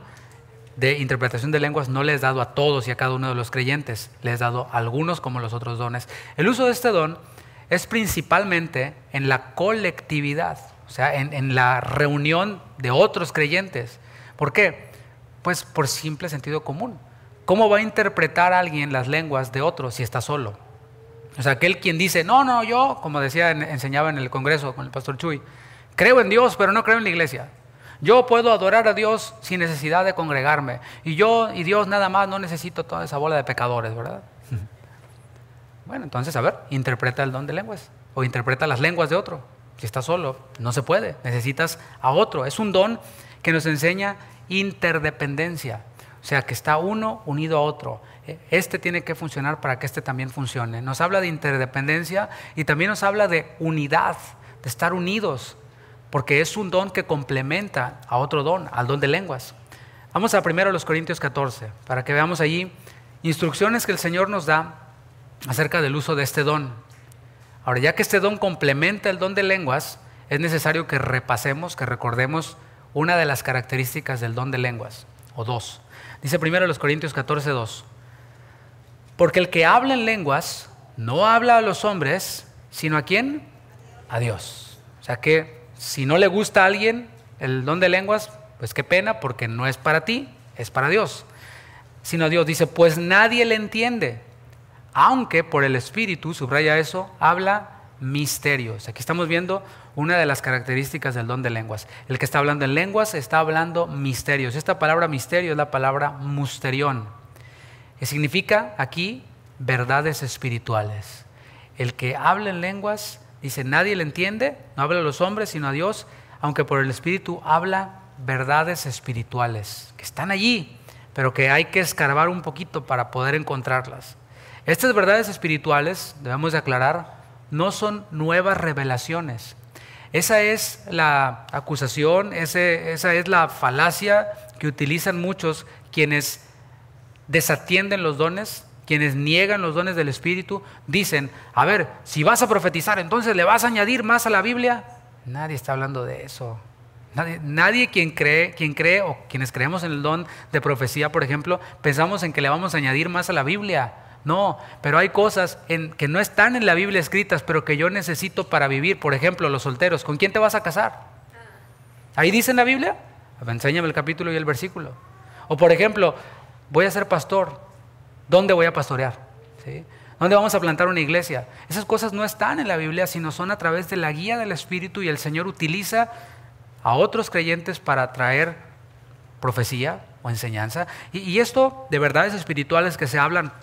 [SPEAKER 1] de interpretación de lenguas no le es dado a todos y a cada uno de los creyentes. Le es dado a algunos como los otros dones. El uso de este don es principalmente en la colectividad. O sea, en la reunión de otros creyentes. ¿Por qué? Pues por simple sentido común. ¿Cómo va a interpretar a alguien las lenguas de otros si está solo? O sea, aquel quien dice, no, yo, como decía, enseñaba en el congreso con el pastor Chuy, creo en Dios, pero no creo en la iglesia. Yo puedo adorar a Dios sin necesidad de congregarme. Y yo y Dios nada más, no necesito toda esa bola de pecadores, ¿verdad? Bueno, entonces, a ver, interpreta el don de lenguas o interpreta las lenguas de otro. Si estás solo, no se puede, necesitas a otro. Es un don que nos enseña interdependencia, o sea, que está uno unido a otro. Este tiene que funcionar para que este también funcione. Nos habla de interdependencia y también nos habla de unidad, de estar unidos, porque es un don que complementa a otro don, al don de lenguas. Vamos a primero los Corintios 14, para que veamos allí instrucciones que el Señor nos da acerca del uso de este don. Ahora, ya que este don complementa el don de lenguas, es necesario que repasemos, que recordemos una de las características del don de lenguas, o dos. Dice primero los Corintios 14:2. Porque el que habla en lenguas no habla a los hombres, sino ¿a quién? A Dios. O sea que si no le gusta a alguien el don de lenguas, pues qué pena, porque no es para ti, es para Dios. Sino a Dios. Dice, pues nadie le entiende. Aunque por el Espíritu, subraya eso, habla misterios. Aquí estamos viendo una de las características del don de lenguas. El que está hablando en lenguas está hablando misterios. Esta palabra misterio es la palabra musterión, que significa aquí verdades espirituales. El que habla en lenguas, dice, nadie le entiende, no habla a los hombres, sino a Dios, aunque por el Espíritu habla verdades espirituales, que están allí, pero que hay que escarbar un poquito para poder encontrarlas. Estas verdades espirituales, debemos de aclarar, no son nuevas revelaciones. Esa es la acusación, esa es la falacia que utilizan muchos quienes desatienden los dones, quienes niegan los dones del Espíritu. Dicen, a ver, si vas a profetizar, entonces le vas a añadir más a la Biblia. Nadie está hablando de eso. Nadie quien cree o quienes creemos en el don de profecía, por ejemplo, pensamos en que le vamos a añadir más a la Biblia. No, pero hay cosas que no están en la Biblia escritas, pero que yo necesito para vivir. Por ejemplo, los solteros, ¿con quién te vas a casar? ¿Ahí dice en la Biblia? Enséñame el capítulo y el versículo. O por ejemplo, voy a ser pastor, ¿dónde voy a pastorear? ¿Sí? ¿Dónde vamos a plantar una iglesia? Esas cosas no están en la Biblia, sino son a través de la guía del Espíritu, y el Señor utiliza a otros creyentes para traer profecía o enseñanza. Y esto de verdades espirituales que se hablan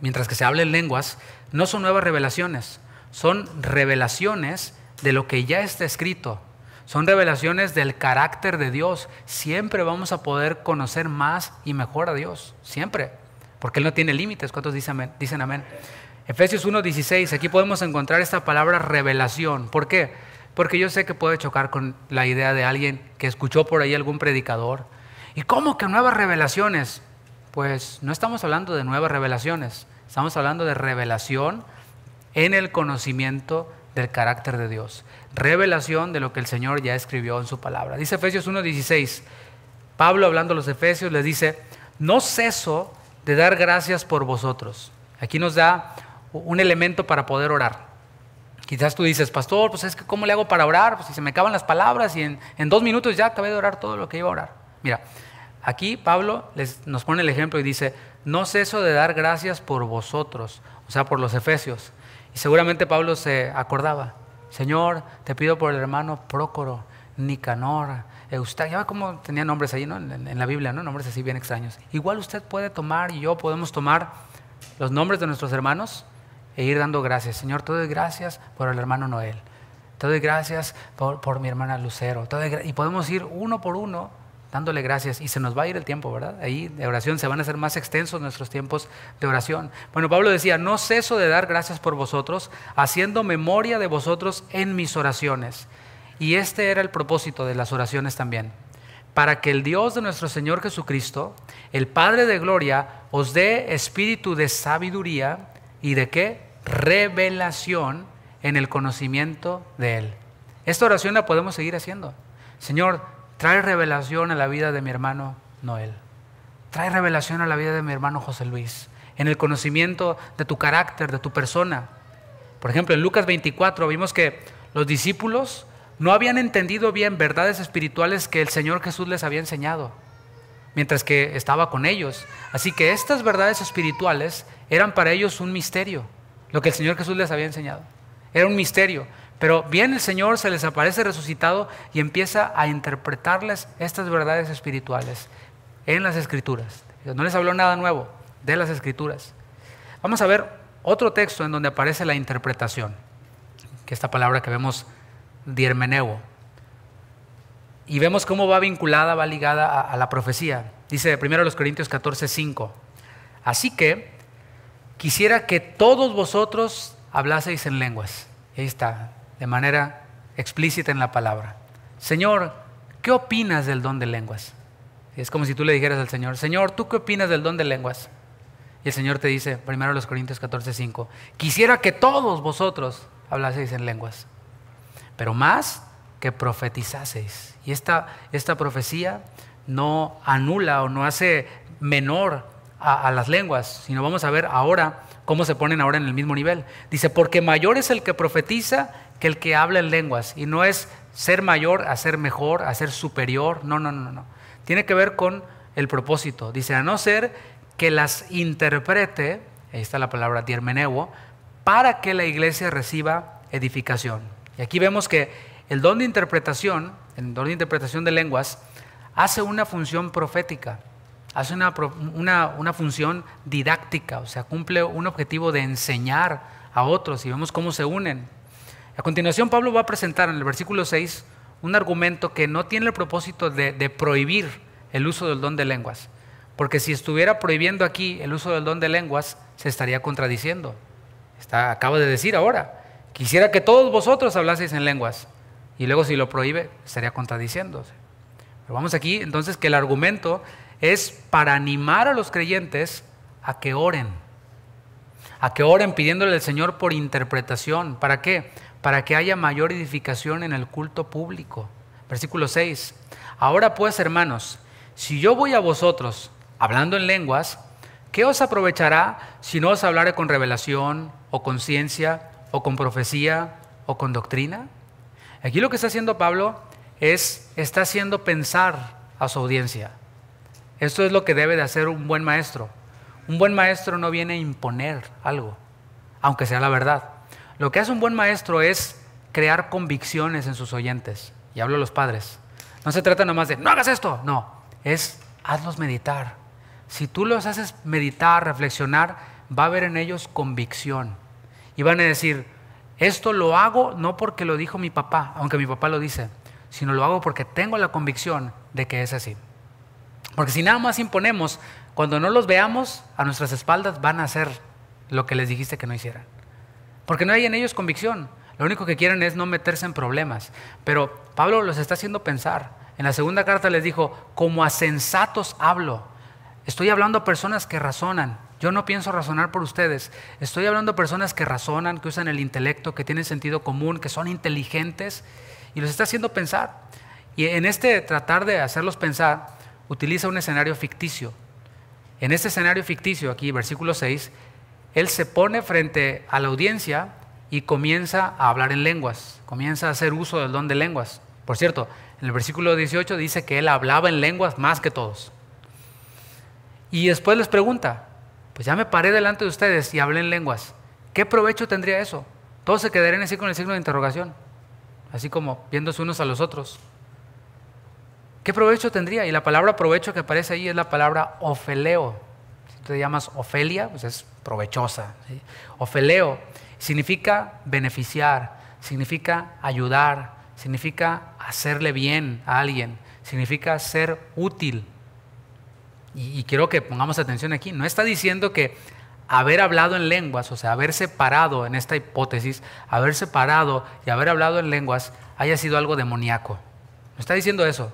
[SPEAKER 1] mientras que se habla en lenguas, no son nuevas revelaciones, son revelaciones de lo que ya está escrito, son revelaciones del carácter de Dios. Siempre vamos a poder conocer más y mejor a Dios, siempre, porque Él no tiene límites. ¿Cuántos dicen amén? Efesios 1:16, aquí podemos encontrar esta palabra revelación. ¿Por qué? Porque yo sé que puede chocar con la idea de alguien que escuchó por ahí algún predicador. ¿Y cómo que nuevas revelaciones? Pues no estamos hablando de nuevas revelaciones, estamos hablando de revelación en el conocimiento del carácter de Dios. Revelación de lo que el Señor ya escribió en su palabra. Dice Efesios 1:16, Pablo hablando a los efesios les dice, no ceso de dar gracias por vosotros. Aquí nos da un elemento para poder orar. Quizás tú dices, pastor, pues es que ¿cómo le hago para orar? Pues si se me acaban las palabras y en 2 minutos ya acabé de orar todo lo que iba a orar. Mira, aquí Pablo nos pone el ejemplo y dice, no ceso de dar gracias por vosotros, o sea, por los efesios. Y seguramente Pablo se acordaba, Señor, te pido por el hermano Prócoro, Nicanor, Eustaquio, ya ve cómo tenía nombres ahí, ¿no? En la Biblia, ¿no? Nombres así bien extraños. Igual usted puede tomar y yo podemos tomar los nombres de nuestros hermanos e ir dando gracias. Señor, te doy gracias por el hermano Noel, te doy gracias por mi hermana Lucero, y podemos ir uno por uno dándole gracias, y se nos va a ir el tiempo, ¿verdad? Ahí de oración se van a hacer más extensos nuestros tiempos de oración. Bueno, Pablo decía, no ceso de dar gracias por vosotros, haciendo memoria de vosotros en mis oraciones. Y este era el propósito de las oraciones también, para que el Dios de nuestro Señor Jesucristo, el Padre de gloria, os dé espíritu de sabiduría y de ¿qué? Revelación en el conocimiento de Él. Esta oración la podemos seguir haciendo. Señor, trae revelación a la vida de mi hermano Noel. Trae revelación a la vida de mi hermano José Luis, en el conocimiento de tu carácter, de tu persona. Por ejemplo, en Lucas 24 vimos que los discípulos no habían entendido bien verdades espirituales que el Señor Jesús les había enseñado mientras que estaba con ellos. Así que estas verdades espirituales eran para ellos un misterio, lo que el Señor Jesús les había enseñado. Era un misterio. Pero bien el Señor se les aparece resucitado y empieza a interpretarles estas verdades espirituales en las Escrituras. No les habló nada nuevo de las Escrituras. Vamos a ver otro texto en donde aparece la interpretación, que esta palabra que vemos, diermeneo. Y vemos cómo va vinculada, va ligada a la profecía. Dice 1 Corintios 14:5. Así que quisiera que todos vosotros hablaseis en lenguas. Ahí está, de manera explícita en la palabra. Señor, ¿qué opinas del don de lenguas? Es como si tú le dijeras al Señor, Señor, ¿tú qué opinas del don de lenguas? Y el Señor te dice, 1 Corintios 14:5, quisiera que todos vosotros hablaseis en lenguas, pero más que profetizaseis. Y esta profecía no anula o no hace menor a las lenguas, sino vamos a ver ahora cómo se ponen ahora en el mismo nivel. Dice, porque mayor es el que profetiza que el que habla en lenguas. Y no es ser mayor a ser mejor, a ser superior. No. Tiene que ver con el propósito. Dice, a no ser que las interprete, ahí está la palabra diermeneo, para que la iglesia reciba edificación. Y aquí vemos que el don de interpretación, el don de interpretación de lenguas, hace una función profética. Hace una función didáctica, o sea, cumple un objetivo de enseñar a otros, y vemos cómo se unen. A continuación, Pablo va a presentar en el versículo 6 un argumento que no tiene el propósito de prohibir el uso del don de lenguas, porque si estuviera prohibiendo aquí el uso del don de lenguas, se estaría contradiciendo. Acaba de decir ahora Quisiera que todos vosotros hablaseis en lenguas. Y luego si lo prohíbe, estaría contradiciéndose. Pero vamos aquí, entonces, que el argumento es para animar a los creyentes a que oren. A que oren pidiéndole al Señor por interpretación. ¿Para qué? Para que haya mayor edificación en el culto público. Versículo 6. Ahora pues, hermanos, si yo voy a vosotros hablando en lenguas, ¿qué os aprovechará si no os hablaré con revelación, o con ciencia, o con profecía, o con doctrina? Aquí lo que está haciendo Pablo está haciendo pensar a su audiencia. Esto es lo que debe de hacer un buen maestro. Un buen maestro no viene a imponer algo, aunque sea la verdad. Lo que hace un buen maestro es crear convicciones en sus oyentes. Y hablo a los padres. No se trata nomás de, no hagas esto. No, es hazlos meditar. Si tú los haces meditar, reflexionar, va a haber en ellos convicción. Y van a decir, esto lo hago no porque lo dijo mi papá, aunque mi papá lo dice, sino lo hago porque tengo la convicción de que es así. Porque si nada más imponemos, cuando no los veamos, a nuestras espaldas van a hacer lo que les dijiste que no hicieran. Porque no hay en ellos convicción. Lo único que quieren es no meterse en problemas. Pero Pablo los está haciendo pensar. En la segunda carta les dijo, como a sensatos hablo. Estoy hablando a personas que razonan. Yo no pienso razonar por ustedes. Estoy hablando a personas que razonan, que usan el intelecto, que tienen sentido común, que son inteligentes. Y los está haciendo pensar. Y en este tratar de hacerlos pensar, utiliza un escenario ficticio. En este escenario ficticio, aquí versículo 6, él se pone frente a la audiencia y comienza a hablar en lenguas, comienza a hacer uso del don de lenguas. Por cierto, en el versículo 18 dice que él hablaba en lenguas más que todos. Y después les pregunta, pues ya me paré delante de ustedes y hablé en lenguas. ¿Qué provecho tendría eso? Todos se quedarían así con el signo de interrogación, así como viéndose unos a los otros. ¿Qué provecho tendría? Y la palabra provecho que aparece ahí es la palabra ofeleo. Si tú te llamas Ofelia, pues es provechosa, ¿sí? Ofeleo significa beneficiar, significa ayudar, significa hacerle bien a alguien, significa ser útil. Y quiero que pongamos atención aquí. No está diciendo que haber hablado en lenguas, o sea, haber separado en esta hipótesis, haber separado y haber hablado en lenguas haya sido algo demoníaco. No está diciendo eso.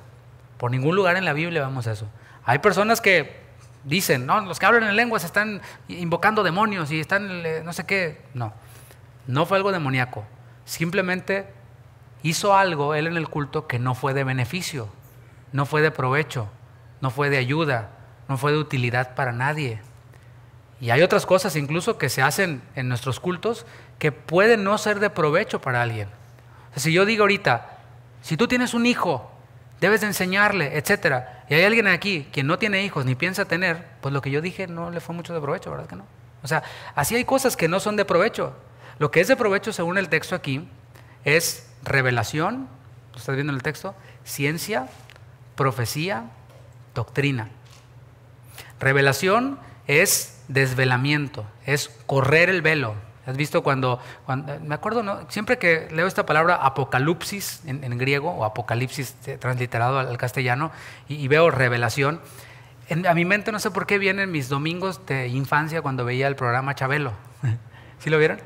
[SPEAKER 1] Por ningún lugar en la Biblia vemos eso. Hay personas que dicen, no, los que hablan en lenguas están invocando demonios y están no sé qué. No, no fue algo demoníaco. Simplemente hizo algo él en el culto que no fue de beneficio, no fue de provecho, no fue de ayuda, no fue de utilidad para nadie. Y hay otras cosas incluso que se hacen en nuestros cultos que pueden no ser de provecho para alguien. O sea, si yo digo ahorita, si tú tienes un hijo, debes de enseñarle, etcétera. Y hay alguien aquí que no tiene hijos ni piensa tener, pues lo que yo dije no le fue mucho de provecho, ¿verdad que no? O sea, así hay cosas que no son de provecho. Lo que es de provecho según el texto aquí es revelación, ¿lo estás viendo en el texto? Ciencia, profecía, doctrina. Revelación es desvelamiento, es correr el velo. ¿Has visto cuando me acuerdo, ¿no? Siempre que leo esta palabra apocalipsis en griego, o apocalipsis transliterado al castellano, y veo revelación, a mi mente no sé por qué vienen mis domingos de infancia cuando veía el programa Chabelo. ¿Sí lo vieron?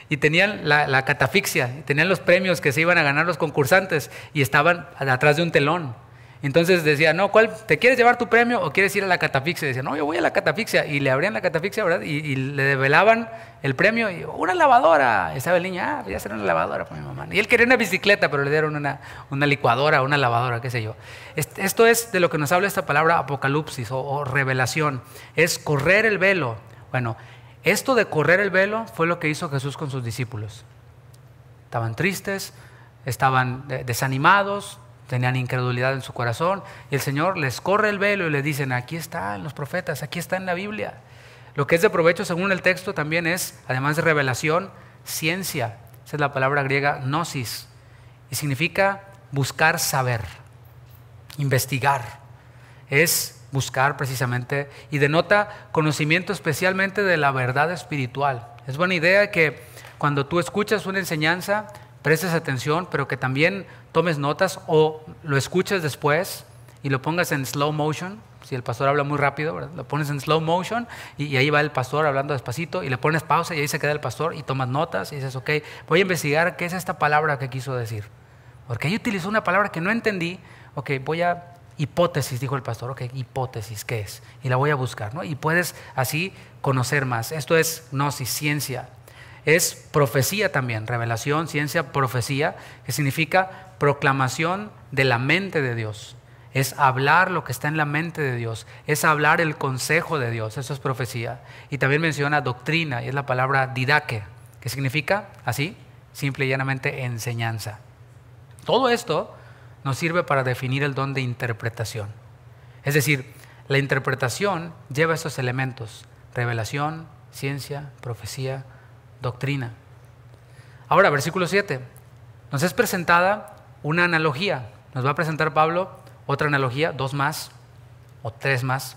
[SPEAKER 1] Y tenían la catafixia, y tenían los premios que se iban a ganar los concursantes, y estaban atrás de un telón. Entonces decía, no, ¿cuál? ¿Te quieres llevar tu premio o quieres ir a la catafixia? Y decía, no, yo voy a la catafixia. Y le abrían la catafixia, ¿verdad? Y le develaban el premio. Y una lavadora. Y estaba el niño, voy a hacer una lavadora para mi mamá. Y él quería una bicicleta, pero le dieron una licuadora, una lavadora, qué sé yo. Esto es de lo que nos habla esta palabra apocalipsis o revelación. Es correr el velo. Bueno, esto de correr el velo fue lo que hizo Jesús con sus discípulos. Estaban tristes, estaban desanimados, tenían incredulidad en su corazón, y el Señor les corre el velo y les dicen, aquí están los profetas, aquí está en la Biblia. Lo que es de provecho según el texto también es, además de revelación, ciencia. Esa es la palabra griega gnosis, y significa buscar saber, investigar. Es buscar precisamente, y denota conocimiento especialmente de la verdad espiritual. Es buena idea que cuando tú escuchas una enseñanza, prestes atención, pero que también tomes notas o lo escuches después y lo pongas en slow motion, Si el pastor habla muy rápido, ¿verdad? Lo pones en slow motion y ahí va el pastor hablando despacito y le pones pausa y ahí se queda el pastor y tomas notas y dices, ok, voy a investigar qué es esta palabra que quiso decir. Porque ahí utilizó una palabra que no entendí, ok, hipótesis, dijo el pastor, ok, hipótesis, ¿qué es? Y la voy a buscar, ¿no? Y puedes así conocer más. Esto es gnosis, ciencia. Es profecía también, revelación, ciencia, profecía, que significa proclamación de la mente de Dios. Es hablar lo que está en la mente de Dios, es hablar el consejo de Dios, eso es profecía. Y también menciona doctrina, y es la palabra didaque, que significa así, simple y llanamente enseñanza. Todo esto nos sirve para definir el don de interpretación. Es decir, la interpretación lleva estos elementos: revelación, ciencia, profecía, doctrina. Ahora, versículo 7. Nos es presentada una analogía. Nos va a presentar Pablo otra analogía, 2 más o 3 más.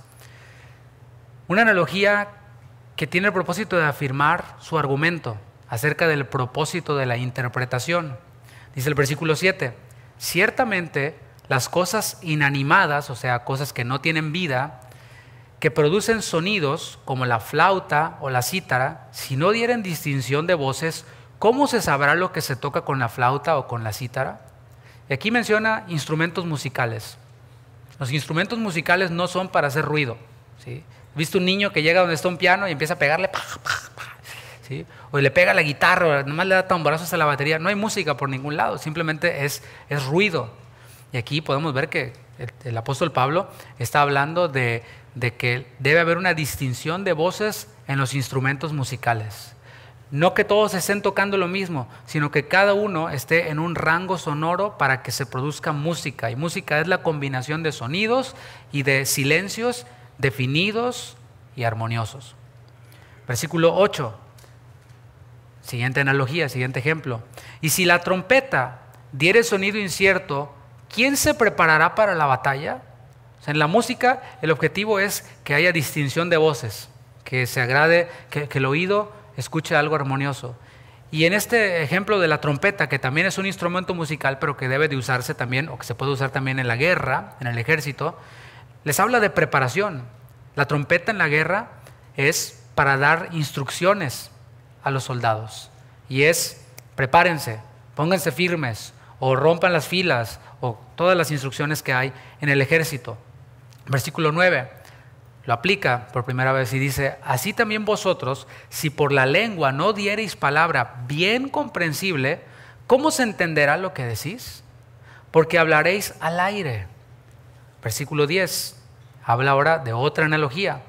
[SPEAKER 1] Una analogía que tiene el propósito de afirmar su argumento acerca del propósito de la interpretación. Dice el versículo 7. Ciertamente las cosas inanimadas, o sea, cosas que no tienen vida, que producen sonidos como la flauta o la cítara, si no dieren distinción de voces, ¿cómo se sabrá lo que se toca con la flauta o con la cítara? Y aquí menciona instrumentos musicales. Los instrumentos musicales no son para hacer ruido, ¿sí? ¿Viste un niño que llega donde está un piano y empieza a pegarle? ¿Sí? O le pega la guitarra, o nomás le da tamborazos a la batería. No hay música por ningún lado, simplemente es ruido. Y aquí podemos ver que el apóstol Pablo está hablando de que debe haber una distinción de voces en los instrumentos musicales. No que todos estén tocando lo mismo, sino que cada uno esté en un rango sonoro para que se produzca música. Y música es la combinación de sonidos y de silencios definidos y armoniosos. Versículo 8. Siguiente analogía, siguiente ejemplo. Y si la trompeta diere sonido incierto, ¿quién se preparará para la batalla? O sea, en la música el objetivo es que haya distinción de voces, que se agrade, que el oído escuche algo armonioso. Y en este ejemplo de la trompeta, que también es un instrumento musical, pero que debe de usarse también, o que se puede usar también en la guerra, en el ejército, les habla de preparación. La trompeta en la guerra es para dar instrucciones a los soldados. Y es, prepárense, pónganse firmes, o rompan las filas, o todas las instrucciones que hay en el ejército. Versículo 9. Lo aplica por primera vez y dice: así también vosotros, si por la lengua no diereis palabra bien comprensible, ¿cómo se entenderá lo que decís? Porque hablaréis al aire. Versículo 10, habla ahora de otra analogía.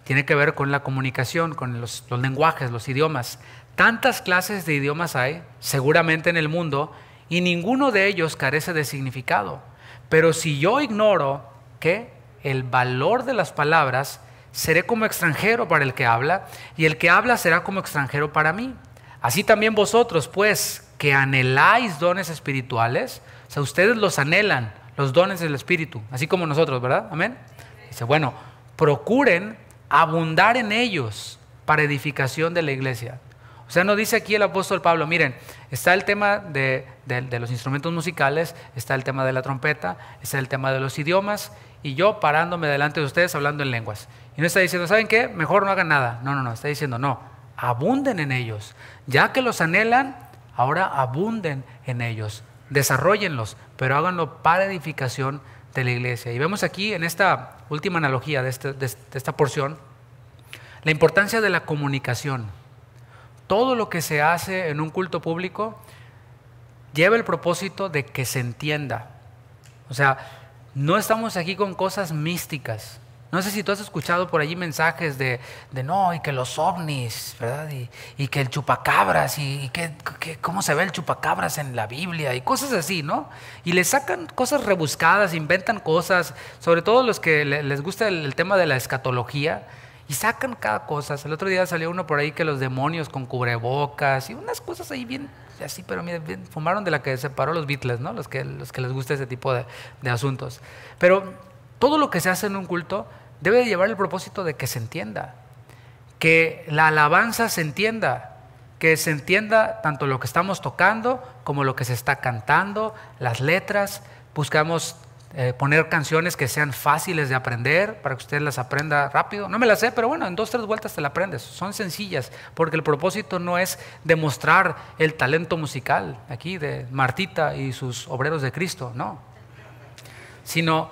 [SPEAKER 1] Tiene que ver con la comunicación, con los lenguajes, los idiomas. Tantas clases de idiomas hay, seguramente en el mundo, y ninguno de ellos carece de significado. Pero si yo ignoro, ¿qué? El valor de las palabras, seré como extranjero para el que habla, y el que habla será como extranjero para mí. Así también vosotros, pues, que anheláis dones espirituales, o sea, ustedes los anhelan, los dones del Espíritu, así como nosotros, ¿verdad? Amén. Dice, bueno, procuren abundar en ellos para edificación de la iglesia. O sea, no dice aquí el apóstol Pablo, miren, está el tema de los instrumentos musicales, está el tema de la trompeta, está el tema de los idiomas, y yo parándome delante de ustedes hablando en lenguas. Y no está diciendo, ¿saben qué? Mejor no hagan nada. No, está diciendo, no, abunden en ellos. Ya que los anhelan, ahora abunden en ellos, desarróllenlos, pero háganlo para edificación de la iglesia. Y vemos aquí en esta última analogía de esta porción, la importancia de la comunicación. Todo lo que se hace en un culto público lleva el propósito de que se entienda. O sea, no estamos aquí con cosas místicas. No sé si tú has escuchado por allí mensajes de no, y que los ovnis, ¿verdad? Y que el chupacabras, y que cómo se ve el chupacabras en la Biblia, y cosas así, ¿no? Y le sacan cosas rebuscadas, inventan cosas, sobre todo los que les gusta el tema de la escatología, y sacan cada cosa. El otro día salió uno por ahí que los demonios con cubrebocas, y unas cosas ahí bien así, pero miren, bien, fumaron de la que separó los Beatles, ¿no? Los que les gusta ese tipo de asuntos. Pero todo lo que se hace en un culto debe de llevar el propósito de que se entienda, que la alabanza se entienda, que se entienda tanto lo que estamos tocando como lo que se está cantando, las letras. Buscamos poner canciones que sean fáciles de aprender para que usted las aprenda rápido. No me las sé, pero bueno, en 2 o 3 vueltas te la aprendes. Son sencillas, porque el propósito no es demostrar el talento musical aquí de Martita y sus obreros de Cristo, no. Sino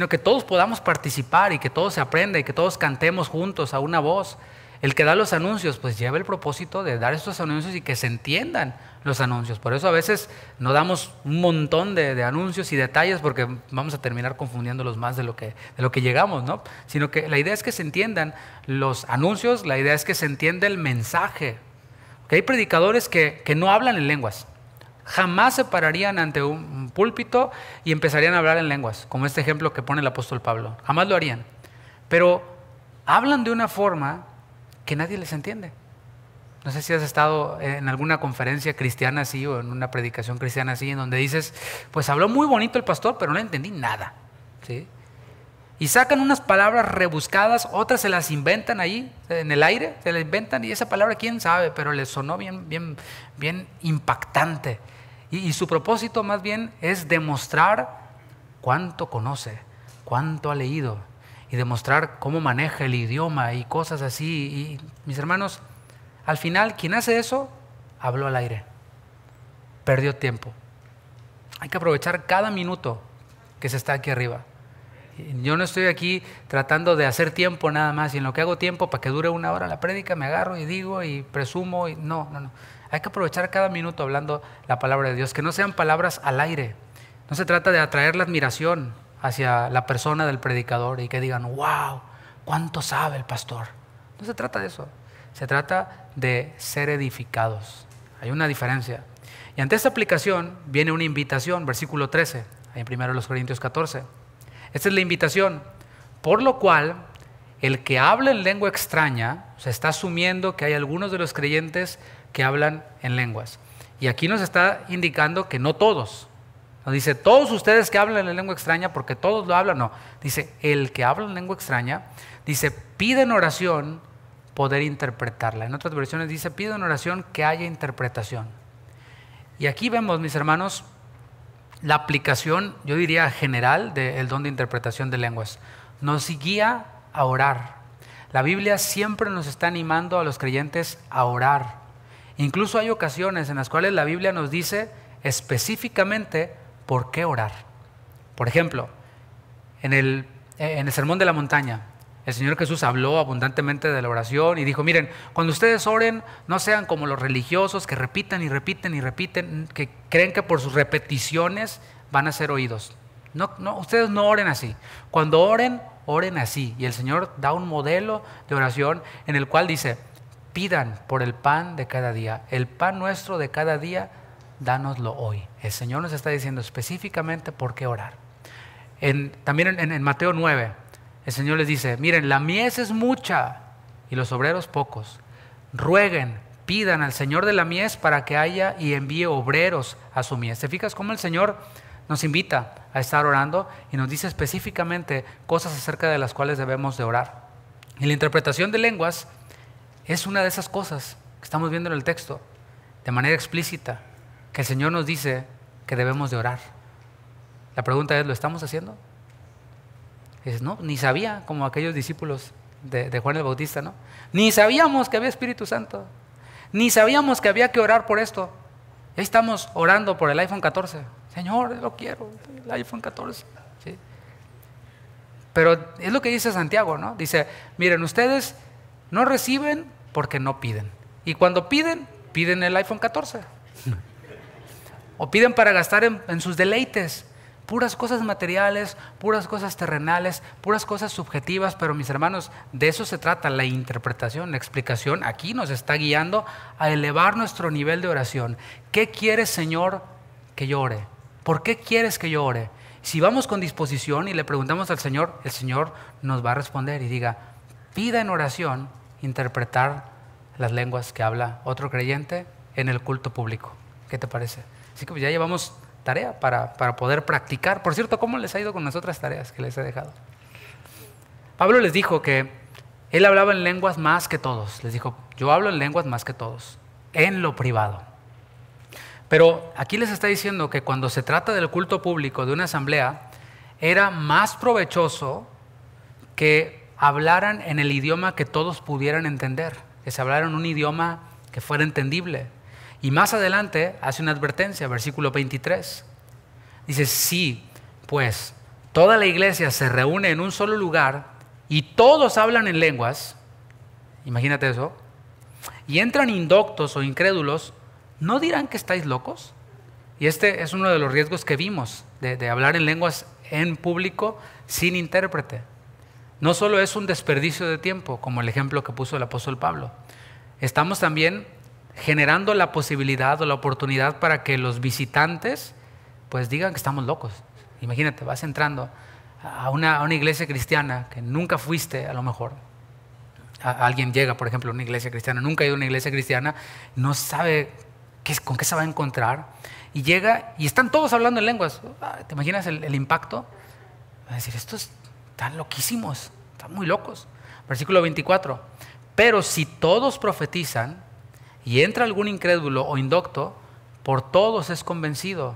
[SPEAKER 1] que todos podamos participar y que todos se aprenda y que todos cantemos juntos a una voz. El que da los anuncios, pues lleva el propósito de dar estos anuncios y que se entiendan los anuncios. Por eso a veces no damos un montón de anuncios y detalles porque vamos a terminar confundiéndolos más de lo que llegamos, ¿no? Sino que la idea es que se entiendan los anuncios, la idea es que se entienda el mensaje. Que hay predicadores que no hablan en lenguas. Jamás se pararían ante un púlpito y empezarían a hablar en lenguas, como este ejemplo que pone el apóstol Pablo. Jamás lo harían. Pero hablan de una forma que nadie les entiende. No sé si has estado en alguna conferencia cristiana así o en una predicación cristiana así, en donde dices, pues habló muy bonito el pastor, pero no entendí nada, ¿sí? Y sacan unas palabras rebuscadas, otras se las inventan ahí en el aire, se las inventan y esa palabra quién sabe, pero les sonó bien impactante. Y su propósito más bien es demostrar cuánto conoce, cuánto ha leído y demostrar cómo maneja el idioma y cosas así. Y mis hermanos, al final quien hace eso, habló al aire, perdió tiempo. Hay que aprovechar cada minuto que se está aquí arriba. Yo no estoy aquí tratando de hacer tiempo nada más, y en lo que hago tiempo para que dure 1 hora la prédica me agarro y digo y presumo. Y no. Hay que aprovechar cada minuto hablando la palabra de Dios, que no sean palabras al aire. No se trata de atraer la admiración hacia la persona del predicador y que digan, wow, cuánto sabe el pastor. No se trata de eso, se trata de ser edificados. Hay una diferencia. Y ante esta aplicación viene una invitación, versículo 13, en 1 Corintios 14. Esta es la invitación, por lo cual el que habla en lengua extraña, se está asumiendo que hay algunos de los creyentes que hablan en lenguas. Y aquí nos está indicando que no todos. No dice, todos ustedes que hablan en lengua extraña, porque todos lo hablan, no. Dice, el que habla en lengua extraña, dice, pide en oración poder interpretarla. En otras versiones dice, pide en oración que haya interpretación. Y aquí vemos, mis hermanos, la aplicación, yo diría, general del don de interpretación de lenguas. Nos guía a orar. La Biblia siempre nos está animando a los creyentes a orar. Incluso hay ocasiones en las cuales la Biblia nos dice específicamente por qué orar. Por ejemplo, en el Sermón de la Montaña, el Señor Jesús habló abundantemente de la oración y dijo, miren, cuando ustedes oren, no sean como los religiosos que repiten y repiten y repiten, que creen que por sus repeticiones van a ser oídos. No, ustedes no oren así. Cuando oren, oren así. Y el Señor da un modelo de oración en el cual dice, pidan por el pan de cada día. El pan nuestro de cada día, dánoslo hoy. El Señor nos está diciendo específicamente por qué orar. También en Mateo 9, el Señor les dice, miren, la mies es mucha y los obreros pocos. Rueguen, pidan al Señor de la mies para que haya y envíe obreros a su mies. ¿Te fijas cómo el Señor nos invita a estar orando y nos dice específicamente cosas acerca de las cuales debemos de orar? Y la interpretación de lenguas es una de esas cosas que estamos viendo en el texto, de manera explícita, que el Señor nos dice que debemos de orar. La pregunta es, ¿lo estamos haciendo? Y dices, no, ni sabía, como aquellos discípulos de Juan el Bautista, ¿no? Ni sabíamos que había Espíritu Santo, ni sabíamos que había que orar por esto. Y ahí estamos orando por el iPhone 14. Señor, lo quiero, el iPhone 14. ¿Sí? Pero es lo que dice Santiago, ¿no? Dice, miren, ustedes no reciben porque no piden. Y cuando piden, piden el iPhone 14. O piden para gastar en sus deleites. Puras cosas materiales, puras cosas terrenales, puras cosas subjetivas. Pero mis hermanos, de eso se trata la interpretación, la explicación. Aquí nos está guiando a elevar nuestro nivel de oración. ¿Qué quieres, Señor, que yo ore? ¿Por qué quieres que yo ore? Si vamos con disposición y le preguntamos al Señor, el Señor nos va a responder y diga, pida en oración interpretar las lenguas que habla otro creyente en el culto público. ¿Qué te parece? Así que pues ya llevamos tarea para poder practicar. Por cierto, ¿cómo les ha ido con las otras tareas que les he dejado? Pablo les dijo que él hablaba en lenguas más que todos. Les dijo, yo hablo en lenguas más que todos, en lo privado. Pero aquí les está diciendo que cuando se trata del culto público de una asamblea, era más provechoso que hablaran en el idioma que todos pudieran entender, que se hablaran un idioma que fuera entendible. Y más adelante hace una advertencia, versículo 23. Dice, sí, pues toda la iglesia se reúne en un solo lugar y todos hablan en lenguas, imagínate eso, y entran indoctos o incrédulos, ¿no dirán que estáis locos? Y este es uno de los riesgos que vimos de hablar en lenguas en público sin intérprete. No solo es un desperdicio de tiempo, como el ejemplo que puso el apóstol Pablo, estamos también generando la posibilidad o la oportunidad para que los visitantes pues digan que estamos locos. Imagínate, vas entrando a una iglesia cristiana que nunca fuiste, a lo mejor. Alguien llega, por ejemplo, a una iglesia cristiana, nunca ha ido a una iglesia cristiana, no sabe con qué se va a encontrar, y llega y están todos hablando en lenguas. ¿Te imaginas el impacto? Va a decir, estos están loquísimos, están muy locos. Versículo 24, pero si todos profetizan y entra algún incrédulo o indocto, por todos es convencido,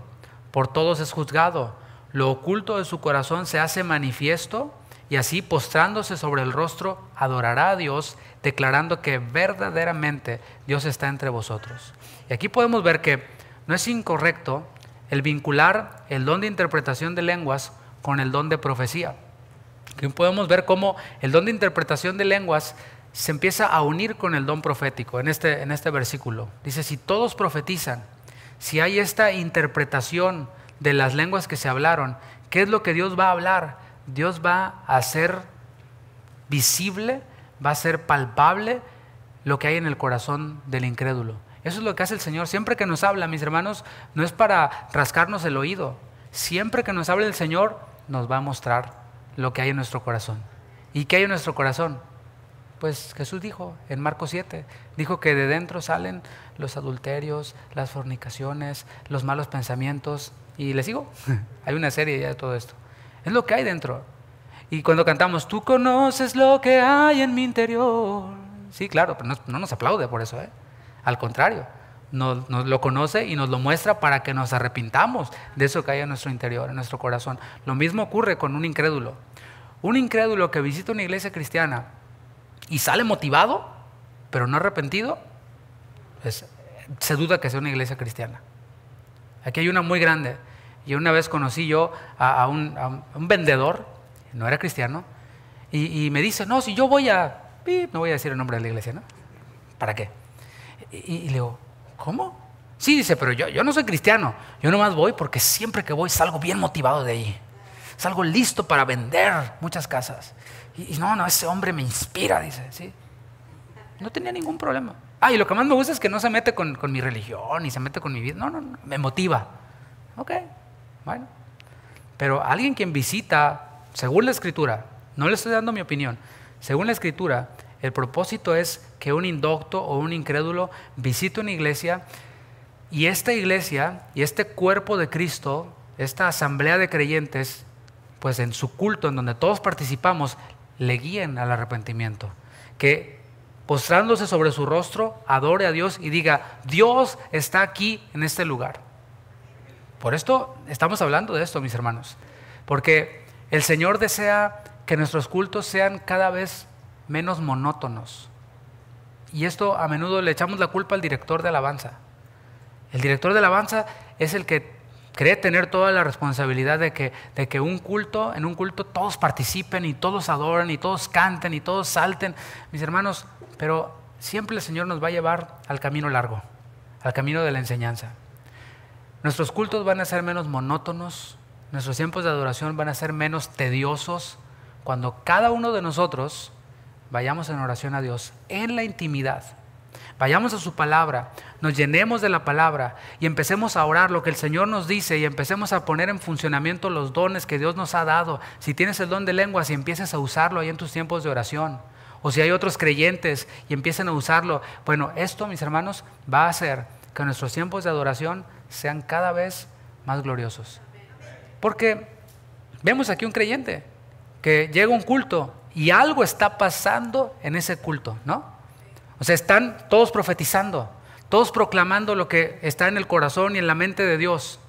[SPEAKER 1] por todos es juzgado. Lo oculto de su corazón se hace manifiesto, y así postrándose sobre el rostro adorará a Dios, declarando que verdaderamente Dios está entre vosotros. Y aquí podemos ver que no es incorrecto el vincular el don de interpretación de lenguas con el don de profecía. Aquí podemos ver cómo el don de interpretación de lenguas se empieza a unir con el don profético en este versículo. Dice, si todos profetizan, si hay esta interpretación de las lenguas que se hablaron, ¿qué es lo que Dios va a hablar? Dios va a hacer visible, va a ser palpable lo que hay en el corazón del incrédulo. Eso es lo que hace el Señor. Siempre que nos habla, mis hermanos, no es para rascarnos el oído. Siempre que nos hable el Señor, nos va a mostrar lo que hay en nuestro corazón. ¿Y qué hay en nuestro corazón? Pues Jesús dijo en Marcos 7, dijo que de dentro salen los adulterios, las fornicaciones, los malos pensamientos. Y les digo, hay una serie ya de todo esto. Es lo que hay dentro. Y cuando cantamos, tú conoces lo que hay en mi interior. Sí, claro, pero no nos aplaude por eso, ¿eh? Al contrario, nos lo conoce y nos lo muestra para que nos arrepintamos de eso que hay en nuestro interior, en nuestro corazón. Lo mismo ocurre con un incrédulo. Un incrédulo que visita una iglesia cristiana y sale motivado, pero no arrepentido, se duda que sea una iglesia cristiana. Aquí hay una muy grande. Y una vez conocí yo a un vendedor, no era cristiano, y me dice, no, si yo voy a... No voy a decir el nombre de la iglesia, ¿no? ¿Para qué? Y le digo, ¿cómo? Sí, dice, pero yo no soy cristiano. Yo nomás voy porque siempre que voy salgo bien motivado de ahí. Salgo listo para vender muchas casas. Y no, ese hombre me inspira, dice, ¿sí? No tenía ningún problema. Y lo que más me gusta es que no se mete con mi religión, ni se mete con mi vida. No, me motiva. Ok, bueno. Pero alguien quien visita, según la Escritura, no le estoy dando mi opinión, según la Escritura, el propósito es que un indocto o un incrédulo visite una iglesia, y esta iglesia y este cuerpo de Cristo, esta asamblea de creyentes, pues en su culto, en donde todos participamos, le guíen al arrepentimiento. Que postrándose sobre su rostro, adore a Dios y diga, Dios está aquí en este lugar. Por esto estamos hablando de esto, mis hermanos, porque el Señor desea que nuestros cultos sean cada vez menos monótonos. Y esto a menudo le echamos la culpa al director de alabanza. El director de alabanza es el que cree tener toda la responsabilidad de que en un culto todos participen y todos adoren y todos canten y todos salten. Mis hermanos, pero siempre el Señor nos va a llevar al camino largo, al camino de la enseñanza. Nuestros cultos van a ser menos monótonos, nuestros tiempos de adoración van a ser menos tediosos cuando cada uno de nosotros vayamos en oración a Dios en la intimidad. Vayamos a su palabra, nos llenemos de la palabra y empecemos a orar lo que el Señor nos dice y empecemos a poner en funcionamiento los dones que Dios nos ha dado. Si tienes el don de lenguas y empieces a usarlo ahí en tus tiempos de oración, o si hay otros creyentes y empiecen a usarlo, bueno, esto, mis hermanos, va a hacer que nuestros tiempos de adoración sean cada vez más gloriosos. Porque vemos aquí un creyente que llega a un culto y algo está pasando en ese culto, ¿no? O sea, están todos profetizando, todos proclamando lo que está en el corazón y en la mente de Dios.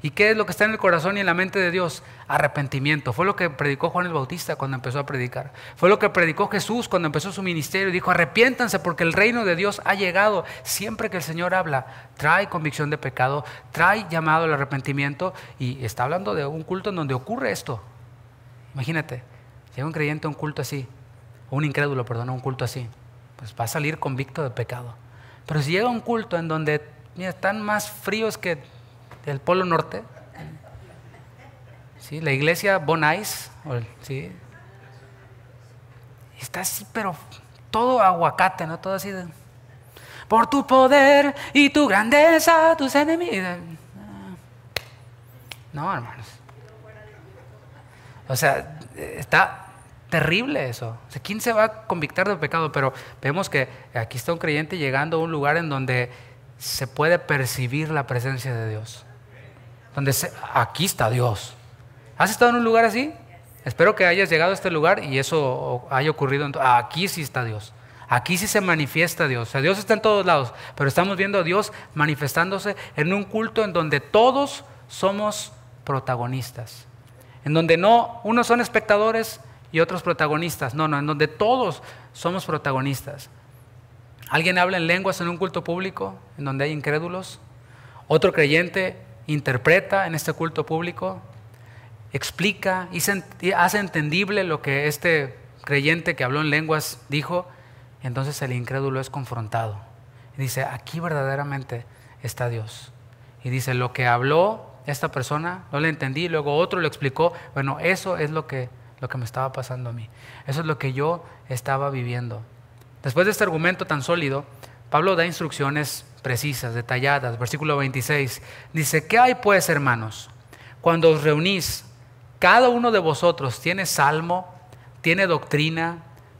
[SPEAKER 1] ¿Y qué es lo que está en el corazón y en la mente de Dios? Arrepentimiento. Fue lo que predicó Juan el Bautista cuando empezó a predicar. Fue lo que predicó Jesús cuando empezó su ministerio. Dijo, arrepiéntanse porque el reino de Dios ha llegado. Siempre que el Señor habla, trae convicción de pecado, trae llamado al arrepentimiento. Y está hablando de un culto en donde ocurre esto. Imagínate, llega un creyente a un culto así, o un incrédulo, perdón, a un culto así, pues va a salir convicto de pecado. Pero si llega a un culto en donde mira, están más fríos que el Polo Norte, ¿sí? La iglesia Bon Ice, ¿sí? Está así, pero todo aguacate, ¿no? Todo así de, por tu poder y tu grandeza, tus enemigos. No, hermanos. O sea, está terrible eso. O sea, ¿quién se va a convictar de pecado? Pero vemos que aquí está un creyente llegando a un lugar en donde se puede percibir la presencia de Dios. Aquí está Dios. ¿Has estado en un lugar así? Espero que hayas llegado a este lugar y eso haya ocurrido. Aquí sí está Dios. Aquí sí se manifiesta Dios. O sea, Dios está en todos lados, pero estamos viendo a Dios manifestándose en un culto en donde todos somos protagonistas. En donde no unos son espectadores y otros protagonistas. No, en donde todos somos protagonistas. ¿Alguien habla en lenguas en un culto público en donde hay incrédulos? Otro creyente interpreta en este culto público, explica y hace entendible lo que este creyente que habló en lenguas dijo. Entonces el incrédulo es confrontado. Y dice, aquí verdaderamente está Dios. Y dice, lo que habló esta persona, no le entendí, luego otro lo explicó. Bueno, eso es lo que me estaba pasando a mí. Eso es lo que yo estaba viviendo. Después de este argumento tan sólido, Pablo da instrucciones precisas, detalladas. Versículo 26, dice, ¿qué hay pues, hermanos? Cuando os reunís, cada uno de vosotros tiene salmo, tiene doctrina,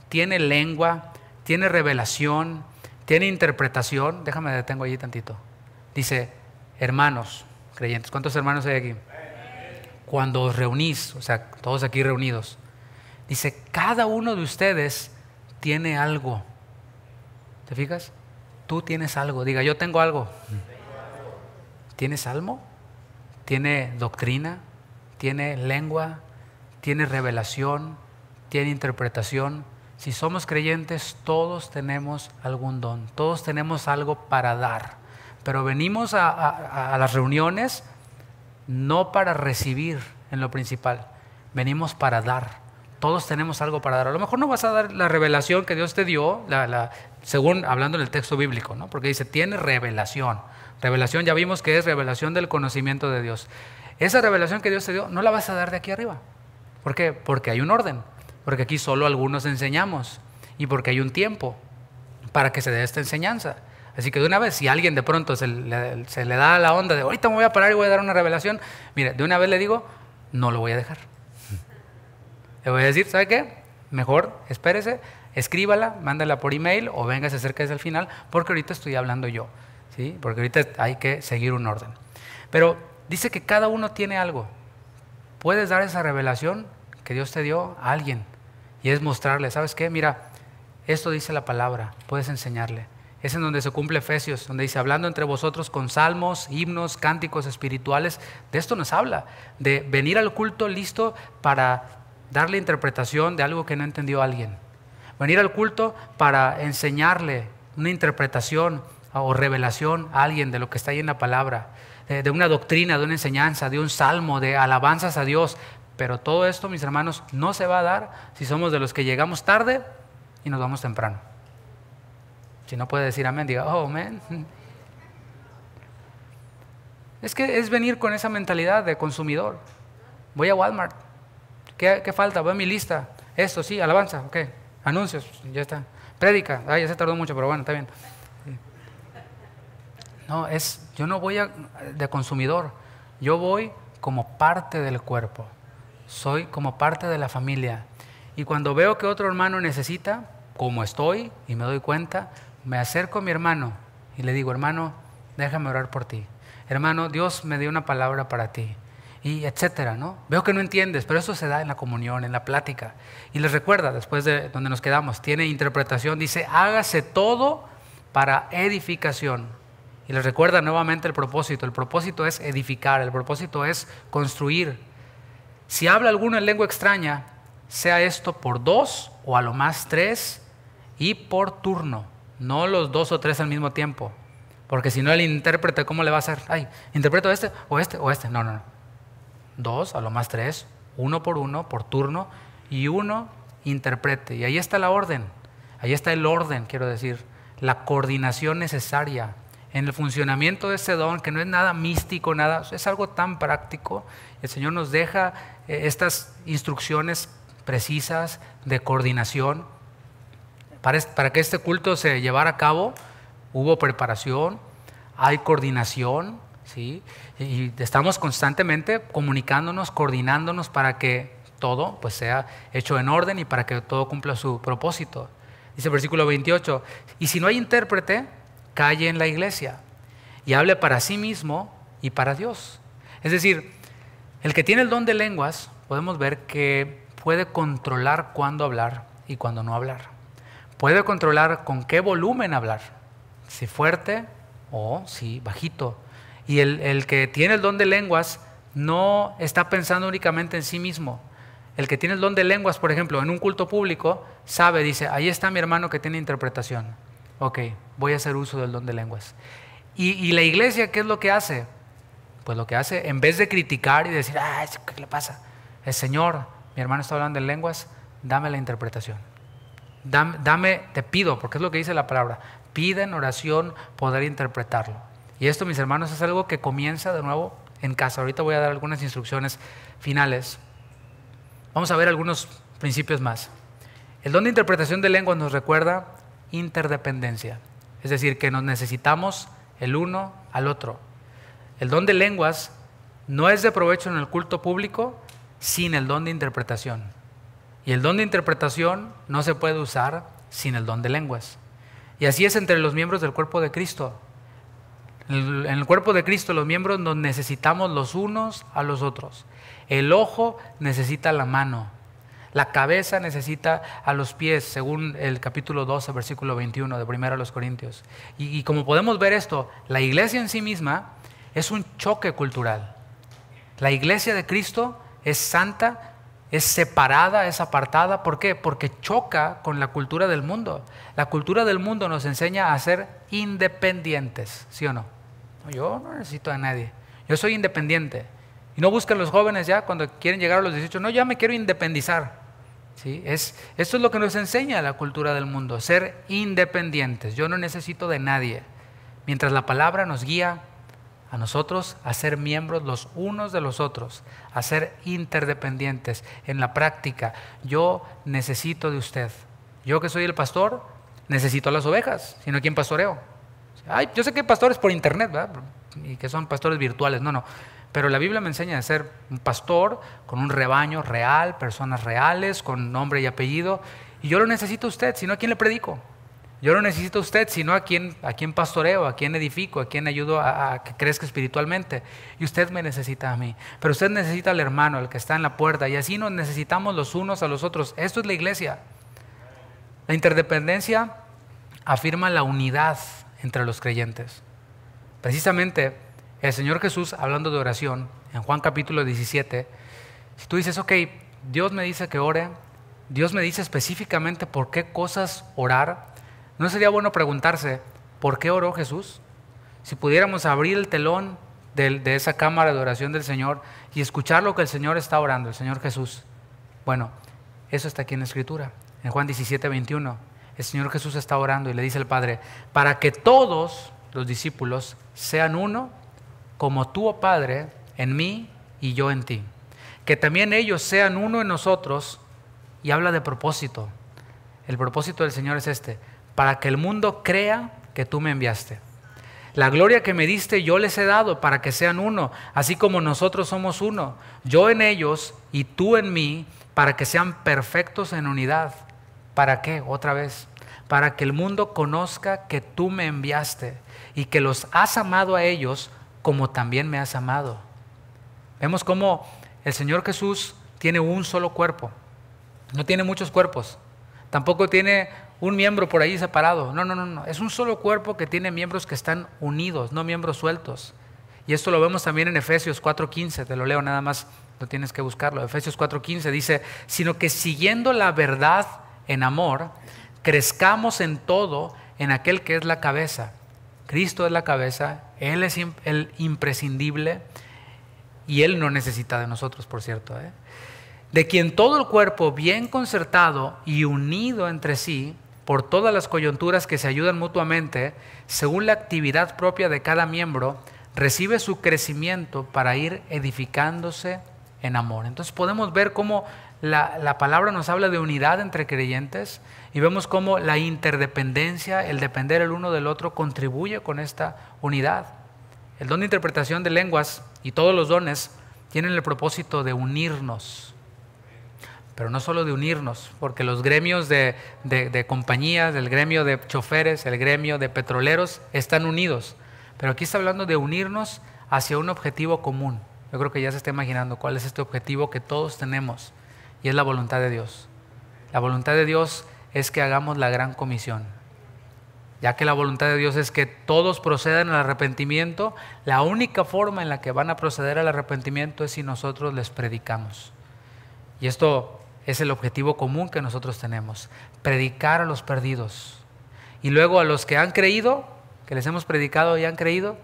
[SPEAKER 1] tiene lengua, tiene revelación, tiene interpretación. Déjame detengo allí tantito. Dice, hermanos creyentes. ¿Cuántos hermanos hay aquí? Cuando os reunís, o sea, todos aquí reunidos, dice, cada uno de ustedes tiene algo. ¿Te fijas? Tú tienes algo. Diga, yo tengo algo. ¿Tiene salmo? ¿Tiene doctrina? ¿Tiene lengua? ¿Tiene revelación? ¿Tiene interpretación? Si somos creyentes, todos tenemos algún don. Todos tenemos algo para dar. Pero venimos a las reuniones no para recibir en lo principal. Venimos para dar. Todos tenemos algo para dar. A lo mejor no vas a dar la revelación que Dios te dio, según hablando en el texto bíblico, ¿no? Porque dice, tiene revelación. Revelación, ya vimos que es revelación del conocimiento de Dios. Esa revelación que Dios te dio, no la vas a dar de aquí arriba. ¿Por qué? Porque hay un orden. Porque aquí solo algunos enseñamos. Y porque hay un tiempo para que se dé esta enseñanza. Así que de una vez, si a alguien de pronto se le da la onda de ahorita me voy a parar y voy a dar una revelación, mire, de una vez le digo, no lo voy a dejar. Le voy a decir, ¿sabe qué? Mejor espérese, escríbala, mándala por email o véngase cerca desde el final, porque ahorita estoy hablando yo, ¿sí? Porque ahorita hay que seguir un orden. Pero dice que cada uno tiene algo. Puedes dar esa revelación que Dios te dio a alguien y es mostrarle, ¿sabes qué? Mira, esto dice la palabra, puedes enseñarle. Es en donde se cumple Efesios, donde dice, hablando entre vosotros con salmos, himnos, cánticos espirituales. De esto nos habla, de venir al culto listo para darle interpretación de algo que no entendió alguien. Venir al culto para enseñarle una interpretación o revelación a alguien de lo que está ahí en la palabra, de una doctrina, de una enseñanza, de un salmo, de alabanzas a Dios. Pero todo esto, mis hermanos, no se va a dar si somos de los que llegamos tarde y nos vamos temprano. Si no puede decir amén, diga, oh, amén. Es que es venir con esa mentalidad de consumidor. Voy a Walmart. ¿Qué falta? Voy a mi lista. Esto, sí, alabanza, ok. Anuncios, ya está. Prédica, ya se tardó mucho, pero bueno, está bien. No, yo no voy de consumidor. Yo voy como parte del cuerpo. Soy como parte de la familia. Y cuando veo que otro hermano necesita, como estoy, y me doy cuenta, me acerco a mi hermano y le digo, hermano, déjame orar por ti. Hermano, Dios me dio una palabra para ti. Y etcétera, ¿no? Veo que no entiendes, pero eso se da en la comunión, en la plática. Y les recuerda, después de donde nos quedamos, tiene interpretación, dice, hágase todo para edificación. Y les recuerda nuevamente el propósito. El propósito es edificar, el propósito es construir. Si habla alguno en lengua extraña, sea esto por 2 o a lo más 3 y por turno, no los 2 o 3 al mismo tiempo. Porque si no el intérprete, ¿cómo le va a hacer? Ay, interpreto este o este o este. No, no, no. 2, a lo más 3, uno, por turno, y uno interprete. Y ahí está la orden, ahí está el orden, quiero decir, la coordinación necesaria en el funcionamiento de ese don, que no es nada místico, nada, es algo tan práctico. El Señor nos deja estas instrucciones precisas de coordinación. Para que este culto se llevara a cabo, hubo preparación, hay coordinación, ¿sí? Y estamos constantemente comunicándonos, coordinándonos para que todo pues sea hecho en orden y para que todo cumpla su propósito. Dice el versículo 28, y si no hay intérprete, calle en la iglesia y hable para sí mismo y para Dios. Es decir, el que tiene el don de lenguas, podemos ver que puede controlar cuándo hablar y cuándo no hablar. Puede controlar con qué volumen hablar, si fuerte o si bajito. Y el que tiene el don de lenguas no está pensando únicamente en sí mismo. El que tiene el don de lenguas, por ejemplo, en un culto público, sabe, dice, ahí está mi hermano que tiene interpretación. Ok, voy a hacer uso del don de lenguas. ¿Y la iglesia qué es lo que hace? Pues lo que hace, en vez de criticar y decir, ¿qué le pasa? El Señor, mi hermano está hablando en lenguas, dame la interpretación. Dame, te pido, porque es lo que dice la palabra, pide en oración poder interpretarlo. Y esto, mis hermanos, es algo que comienza de nuevo en casa. Ahorita voy a dar algunas instrucciones finales. Vamos a ver algunos principios más. El don de interpretación de lenguas nos recuerda interdependencia, es decir, que nos necesitamos el uno al otro. El don de lenguas no es de provecho en el culto público sin el don de interpretación. Y el don de interpretación no se puede usar sin el don de lenguas. Y así es entre los miembros del cuerpo de Cristo. En el cuerpo de Cristo los miembros nos necesitamos los unos a los otros. El ojo necesita la mano. La cabeza necesita a los pies, según el capítulo 12, versículo 21 de 1 Corintios. Y como podemos ver esto, la iglesia en sí misma es un choque cultural. La iglesia de Cristo es santa, es separada, es apartada. ¿Por qué? Porque choca con la cultura del mundo. La cultura del mundo nos enseña a ser independientes, ¿sí o no? Yo no necesito a nadie, yo soy independiente. Y no buscan los jóvenes ya cuando quieren llegar a los 18, no, ya me quiero independizar. ¿Sí? Esto es lo que nos enseña la cultura del mundo, ser independientes. Yo no necesito de nadie. Mientras la palabra nos guía a nosotros a ser miembros los unos de los otros, a ser interdependientes. En la práctica, yo necesito de usted. Yo que soy el pastor, necesito a las ovejas, sino a quien pastoreo. Yo sé que hay pastores por internet, ¿verdad? Y que son pastores virtuales, no. Pero la Biblia me enseña a ser un pastor con un rebaño real, personas reales, con nombre y apellido. Y yo lo necesito a usted, si no, ¿a quién le predico? Yo lo necesito a usted, si no, ¿a quién pastoreo? ¿A quién edifico? ¿A quién ayudo a que crezca espiritualmente? Y usted me necesita a mí. Pero usted necesita al hermano, el que está en la puerta. Y así nos necesitamos los unos a los otros. Esto es la iglesia. La interdependencia afirma la unidad entre los creyentes. Precisamente, el Señor Jesús, hablando de oración, en Juan capítulo 17, si tú dices, ok, Dios me dice que ore, Dios me dice específicamente por qué cosas orar, ¿no sería bueno preguntarse, ¿por qué oró Jesús? Si pudiéramos abrir el telón de esa cámara de oración del Señor y escuchar lo que el Señor está orando, el Señor Jesús. Bueno, eso está aquí en la Escritura, en Juan 17, 21. El Señor Jesús está orando y le dice al Padre, para que todos los discípulos sean uno, como tú, oh Padre, en mí y yo en ti. Que también ellos sean uno en nosotros, y habla de propósito. El propósito del Señor es este, para que el mundo crea que tú me enviaste. La gloria que me diste yo les he dado para que sean uno, así como nosotros somos uno. Yo en ellos y tú en mí, para que sean perfectos en unidad. ¿Para qué? Otra vez. Para que el mundo conozca que tú me enviaste y que los has amado a ellos como también me has amado. Vemos cómo el Señor Jesús tiene un solo cuerpo. No tiene muchos cuerpos. Tampoco tiene un miembro por ahí separado. No, no, no, no. Es un solo cuerpo que tiene miembros que están unidos, no miembros sueltos. Y esto lo vemos también en Efesios 4:15, te lo leo nada más, no tienes que buscarlo. Efesios 4:15 dice, sino que siguiendo la verdad en amor, crezcamos en todo en aquel que es la cabeza. Cristo es la cabeza, Él es el imprescindible y Él no necesita de nosotros, por cierto, de quien todo el cuerpo bien concertado y unido entre sí, por todas las coyunturas que se ayudan mutuamente, según la actividad propia de cada miembro, recibe su crecimiento para ir edificándose en amor. Entonces podemos ver cómo la palabra nos habla de unidad entre creyentes y vemos cómo la interdependencia, el depender el uno del otro, contribuye con esta unidad. El don de interpretación de lenguas y todos los dones tienen el propósito de unirnos, pero no solo de unirnos, porque los gremios de compañías, el gremio de choferes, el gremio de petroleros están unidos, pero aquí está hablando de unirnos hacia un objetivo común. Yo creo que ya se está imaginando cuál es este objetivo que todos tenemos, y es la voluntad de Dios. La voluntad de Dios es que hagamos la gran comisión. Ya que la voluntad de Dios es que todos procedan al arrepentimiento, la única forma en la que van a proceder al arrepentimiento es si nosotros les predicamos. Y esto es el objetivo común que nosotros tenemos, predicar a los perdidos. Y luego a los que han creído, que les hemos predicado y han creído,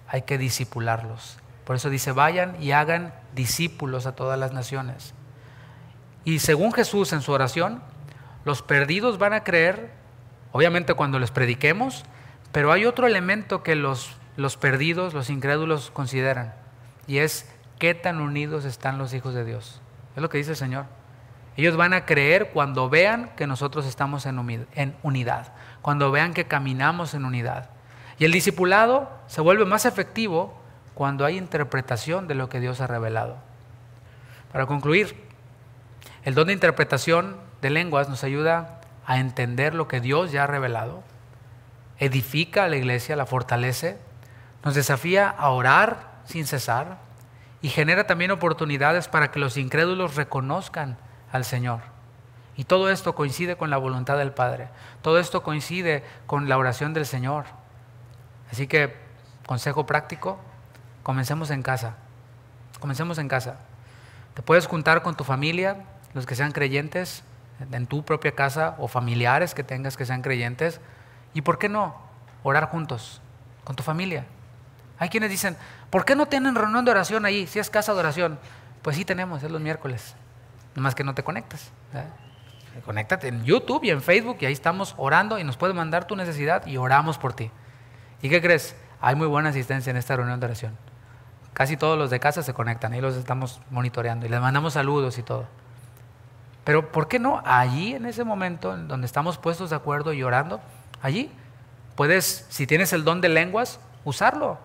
[SPEAKER 1] hay que discipularlos. Por eso dice, vayan y hagan discípulos a todas las naciones. Y según Jesús en su oración, los perdidos van a creer, obviamente cuando les prediquemos, pero hay otro elemento que los perdidos, los incrédulos consideran, y es qué tan unidos están los hijos de Dios. Es lo que dice el Señor. Ellos van a creer cuando vean que nosotros estamos en unidad, cuando vean que caminamos en unidad. Y el discipulado se vuelve más efectivo cuando hay interpretación de lo que Dios ha revelado. Para concluir, el don de interpretación de lenguas nos ayuda a entender lo que Dios ya ha revelado, edifica a la iglesia, la fortalece, nos desafía a orar sin cesar y genera también oportunidades para que los incrédulos reconozcan al Señor. Y todo esto coincide con la voluntad del Padre, todo esto coincide con la oración del Señor. Así que, consejo práctico, comencemos en casa. Comencemos en casa. Te puedes juntar con tu familia, los que sean creyentes, en tu propia casa, o familiares que tengas que sean creyentes. ¿Y por qué no orar juntos con tu familia? Hay quienes dicen, ¿por qué no tienen reunión de oración ahí? Si es casa de oración. Pues sí tenemos, es los miércoles. Nomás que no te conectas. Conéctate en YouTube y en Facebook y ahí estamos orando y nos puedes mandar tu necesidad y oramos por ti. ¿Y qué crees? Hay muy buena asistencia en esta reunión de oración. Casi todos los de casa se conectan, ahí los estamos monitoreando y les mandamos saludos y todo. Pero ¿por qué no? Allí en ese momento en donde estamos puestos de acuerdo y orando, allí puedes, si tienes el don de lenguas, usarlo.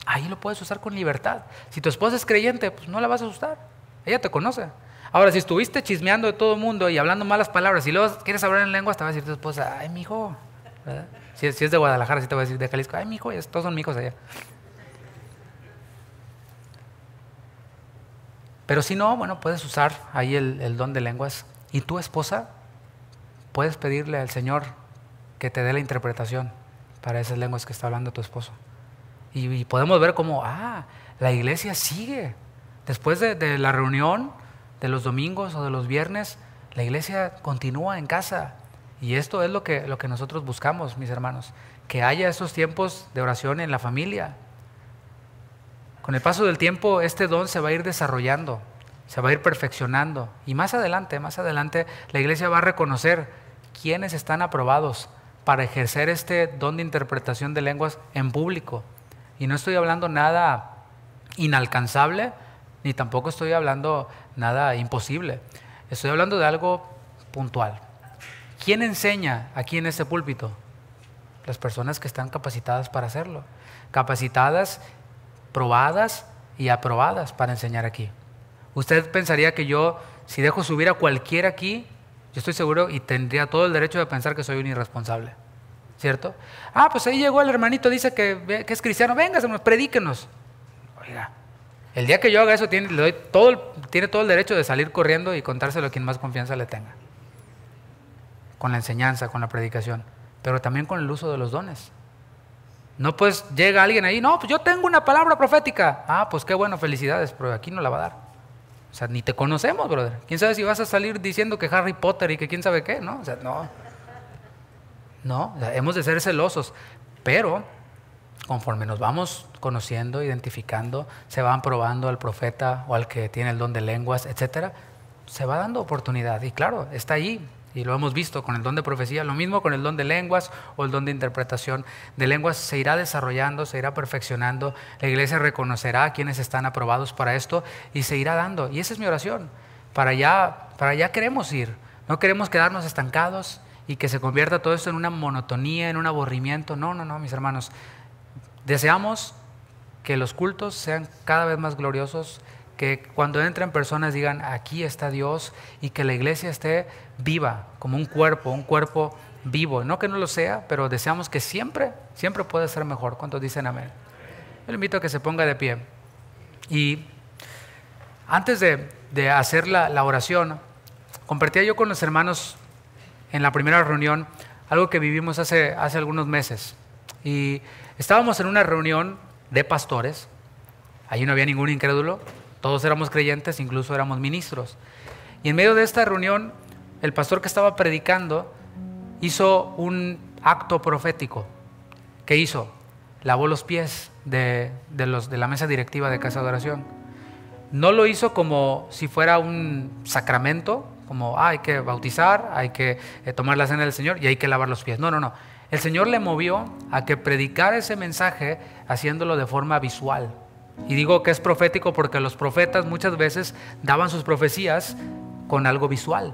[SPEAKER 1] Ahí lo puedes usar con libertad. Si tu esposa es creyente, pues no la vas a asustar. Ella te conoce. Ahora, si estuviste chismeando de todo el mundo y hablando malas palabras y luego quieres hablar en lenguas, te va a decir tu esposa, ay, mijo, ¿verdad? Si es de Guadalajara, sí te va a decir de Jalisco, ay, mijo, todos son mijos allá. Pero si no, bueno, puedes usar ahí el don de lenguas. Y tu esposa, puedes pedirle al Señor que te dé la interpretación para esas lenguas que está hablando tu esposo. Y podemos ver cómo, la iglesia sigue. Después de la reunión de los domingos o de los viernes, la iglesia continúa en casa. Y esto es lo que nosotros buscamos, mis hermanos, que haya esos tiempos de oración en la familia. Con el paso del tiempo, este don se va a ir desarrollando, se va a ir perfeccionando. Y más adelante, la iglesia va a reconocer quiénes están aprobados para ejercer este don de interpretación de lenguas en público. Y no estoy hablando nada inalcanzable, ni tampoco estoy hablando nada imposible. Estoy hablando de algo puntual. ¿Quién enseña aquí en este púlpito? Las personas que están capacitadas para hacerlo. Capacitadas, probadas y aprobadas para enseñar aquí. Usted pensaría que yo, si dejo subir a cualquiera aquí, yo estoy seguro y tendría todo el derecho de pensar que soy un irresponsable. ¿Cierto? Pues ahí llegó el hermanito, dice que es cristiano, venga, predíquenos. Oiga, el día que yo haga eso, tiene todo el derecho de salir corriendo y contárselo a quien más confianza le tenga. con la enseñanza, con la predicación, pero también con el uso de los dones. No pues llega alguien ahí, no, pues yo tengo una palabra profética. Ah, pues qué bueno, felicidades, pero aquí no la va a dar. O sea, ni te conocemos, brother. ¿Quién sabe si vas a salir diciendo que Harry Potter y que quién sabe qué? No, o sea, no. No, o sea, hemos de ser celosos, pero conforme nos vamos conociendo, identificando, se van probando al profeta o al que tiene el don de lenguas, etcétera, se va dando oportunidad. Y claro, está ahí. Y lo hemos visto con el don de profecía, lo mismo con el don de lenguas o el don de interpretación de lenguas. Se irá desarrollando, se irá perfeccionando. La iglesia reconocerá a quienes están aprobados para esto y se irá dando. Y esa es mi oración. Para allá queremos ir. No queremos quedarnos estancados y que se convierta todo esto en una monotonía, en un aburrimiento. No, mis hermanos. Deseamos que los cultos sean cada vez más gloriosos, que cuando entren personas digan, aquí está Dios, y que la iglesia esté viva, como un cuerpo vivo. No que no lo sea, pero deseamos que siempre pueda ser mejor. ¿Cuántos dicen amén? Yo le invito a que se ponga de pie. Y antes de hacer la oración, compartía yo con los hermanos en la primera reunión algo que vivimos hace algunos meses. Y estábamos en una reunión de pastores. Allí no había ningún incrédulo. Todos éramos creyentes, incluso éramos ministros. Y en medio de esta reunión, el pastor que estaba predicando hizo un acto profético. ¿Qué hizo? Lavó los pies de la mesa directiva de Casa de Oración. No lo hizo como si fuera un sacramento, como hay que bautizar, hay que tomar la cena del Señor y hay que lavar los pies. No. El Señor le movió a que predicara ese mensaje haciéndolo de forma visual. Y digo que es profético porque los profetas muchas veces daban sus profecías con algo visual.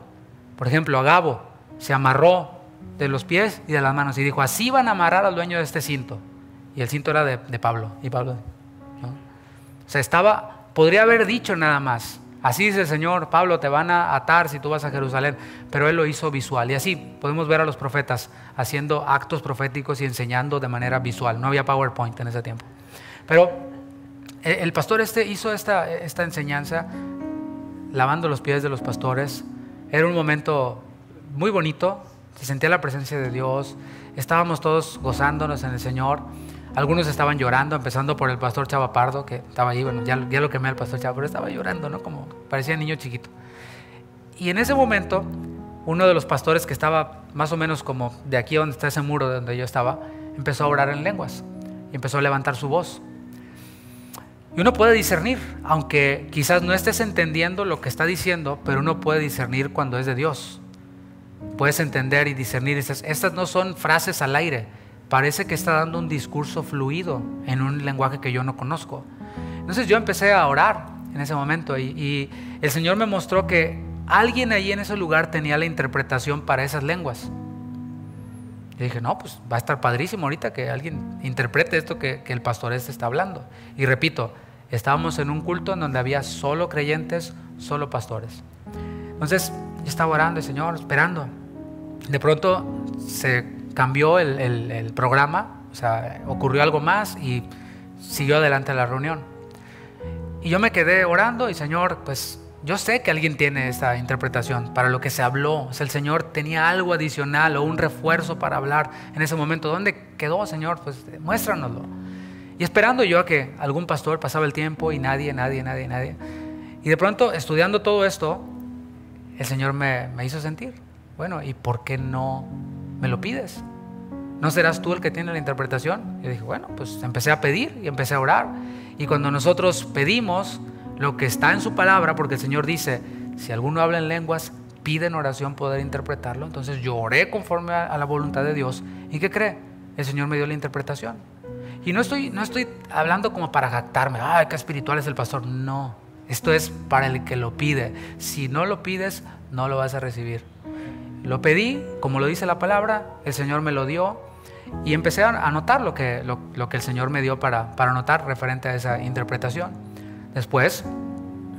[SPEAKER 1] Por ejemplo, Agabo se amarró de los pies y de las manos y dijo, así van a amarrar al dueño de este cinto. Y el cinto era de Pablo. Y Pablo, ¿no? O sea, podría haber dicho nada más, así dice el Señor, Pablo, te van a atar si tú vas a Jerusalén. Pero él lo hizo visual. Y así podemos ver a los profetas haciendo actos proféticos y enseñando de manera visual. No había PowerPoint en ese tiempo. Pero el pastor hizo esta enseñanza lavando los pies de los pastores. Era un momento muy bonito, se sentía la presencia de Dios, estábamos todos gozándonos en el Señor. Algunos estaban llorando, empezando por el pastor Chava Pardo, que estaba ahí, bueno, ya lo quemé al pastor Chava, pero estaba llorando, ¿no? Como parecía niño chiquito. Y en ese momento, uno de los pastores que estaba más o menos como de aquí donde está ese muro de donde yo estaba, empezó a orar en lenguas y empezó a levantar su voz. Y uno puede discernir, aunque quizás no estés entendiendo lo que está diciendo, pero uno puede discernir cuando es de Dios. Puedes entender y discernir, dices, estas no son frases al aire, parece que está dando un discurso fluido en un lenguaje que yo no conozco. Entonces yo empecé a orar en ese momento y el Señor me mostró que alguien ahí en ese lugar tenía la interpretación para esas lenguas. Yo dije, no, pues va a estar padrísimo ahorita que alguien interprete esto que el pastor está hablando. Y repito, estábamos en un culto en donde había solo creyentes, solo pastores. Entonces yo estaba orando, Señor, esperando. De pronto se cambió el programa, o sea, ocurrió algo más y siguió adelante la reunión. Y yo me quedé orando y Señor, pues yo sé que alguien tiene esta interpretación para lo que se habló. O sea, el Señor tenía algo adicional o un refuerzo para hablar en ese momento. ¿Dónde quedó, Señor? Pues muéstranoslo. Y esperando yo a que algún pastor, pasaba el tiempo y nadie. Y de pronto, estudiando todo esto, el Señor me hizo sentir, bueno, ¿y por qué no me lo pides? ¿No serás tú el que tiene la interpretación? Y dije, bueno, pues empecé a pedir y empecé a orar. Y cuando nosotros pedimos lo que está en su palabra, porque el Señor dice, si alguno habla en lenguas, pide en oración poder interpretarlo. Entonces yo oré conforme a la voluntad de Dios. ¿Y qué cree? El Señor me dio la interpretación. Y no estoy hablando como para jactarme, ay, qué espiritual es el pastor. No, esto es para el que lo pide. Si no lo pides, no lo vas a recibir. Lo pedí, como lo dice la palabra, el Señor me lo dio y empecé a anotar lo que el Señor me dio para anotar referente a esa interpretación. Después,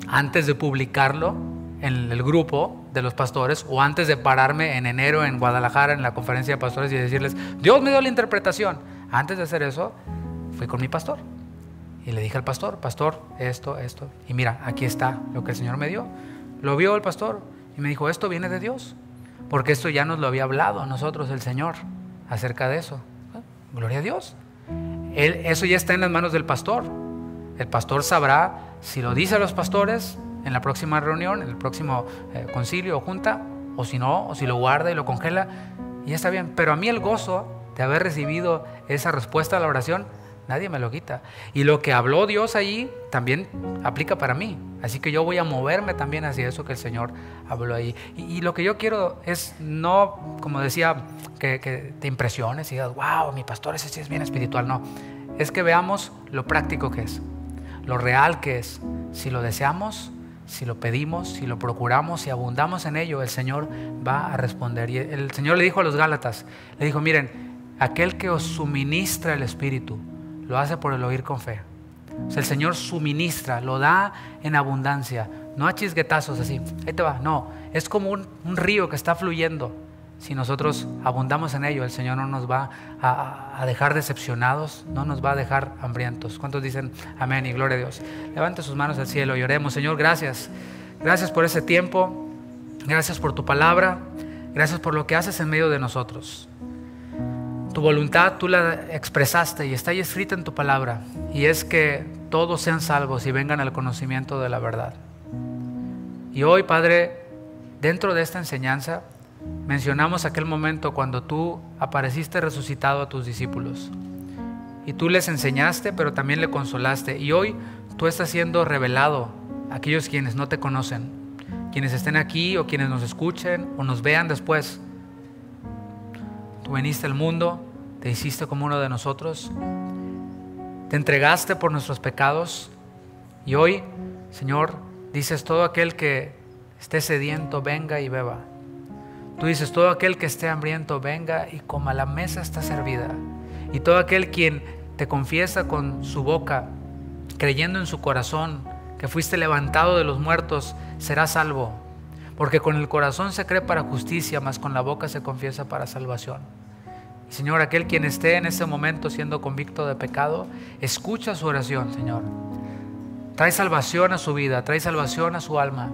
[SPEAKER 1] antes de publicarlo en el grupo de los pastores o antes de pararme en enero en Guadalajara en la conferencia de pastores y decirles, Dios me dio la interpretación, antes de hacer eso, fui con mi pastor y le dije al pastor, esto, y mira, aquí está lo que el Señor me dio. Lo vio el pastor y me dijo, esto viene de Dios. porque esto ya nos lo había hablado a nosotros el Señor acerca de eso. Gloria a Dios. Eso ya está en las manos del pastor. El pastor sabrá si lo dice a los pastores en la próxima reunión, en el próximo concilio o junta, o si no, o si lo guarda y lo congela, y ya está bien. Pero a mí el gozo de haber recibido esa respuesta a la oración, nadie me lo quita. Y lo que habló Dios allí también aplica para mí. Así que yo voy a moverme también hacia eso que el Señor habló ahí. Y lo que yo quiero es no, como decía, que te impresiones y digas, wow, mi pastor ese sí es bien espiritual. No, es que veamos lo práctico que es, lo real que es. Si lo deseamos, si lo pedimos, si lo procuramos, si abundamos en ello, el Señor va a responder. Y el Señor le dijo a los Gálatas, le dijo, miren, aquel que os suministra el Espíritu, lo hace por el oír con fe. O sea, el Señor suministra, lo da en abundancia, no a chisguetazos así, ahí te va, no, es como un río que está fluyendo. Si nosotros abundamos en ello, el Señor no nos va a dejar decepcionados, no nos va a dejar hambrientos. ¿Cuántos dicen amén y gloria a Dios? Levante sus manos al cielo y oremos. Señor, gracias. Gracias por ese tiempo, gracias por tu palabra, gracias por lo que haces en medio de nosotros. Tu voluntad tú la expresaste y está ahí escrita en tu palabra, y es que todos sean salvos y vengan al conocimiento de la verdad. Y hoy, Padre, dentro de esta enseñanza mencionamos aquel momento cuando tú apareciste resucitado a tus discípulos y tú les enseñaste, pero también le consolaste, y hoy tú estás siendo revelado a aquellos quienes no te conocen, quienes estén aquí o quienes nos escuchen o nos vean después. Tú viniste al mundo, te hiciste como uno de nosotros, te entregaste por nuestros pecados, y hoy, Señor, dices, todo aquel que esté sediento, venga y beba. Tú dices, todo aquel que esté hambriento, venga y coma, la mesa está servida. Y todo aquel quien te confiesa con su boca, creyendo en su corazón que fuiste levantado de los muertos, será salvo. Porque con el corazón se cree para justicia, mas con la boca se confiesa para salvación. Y Señor, aquel quien esté en ese momento siendo convicto de pecado, escucha su oración, Señor. Trae salvación a su vida, trae salvación a su alma.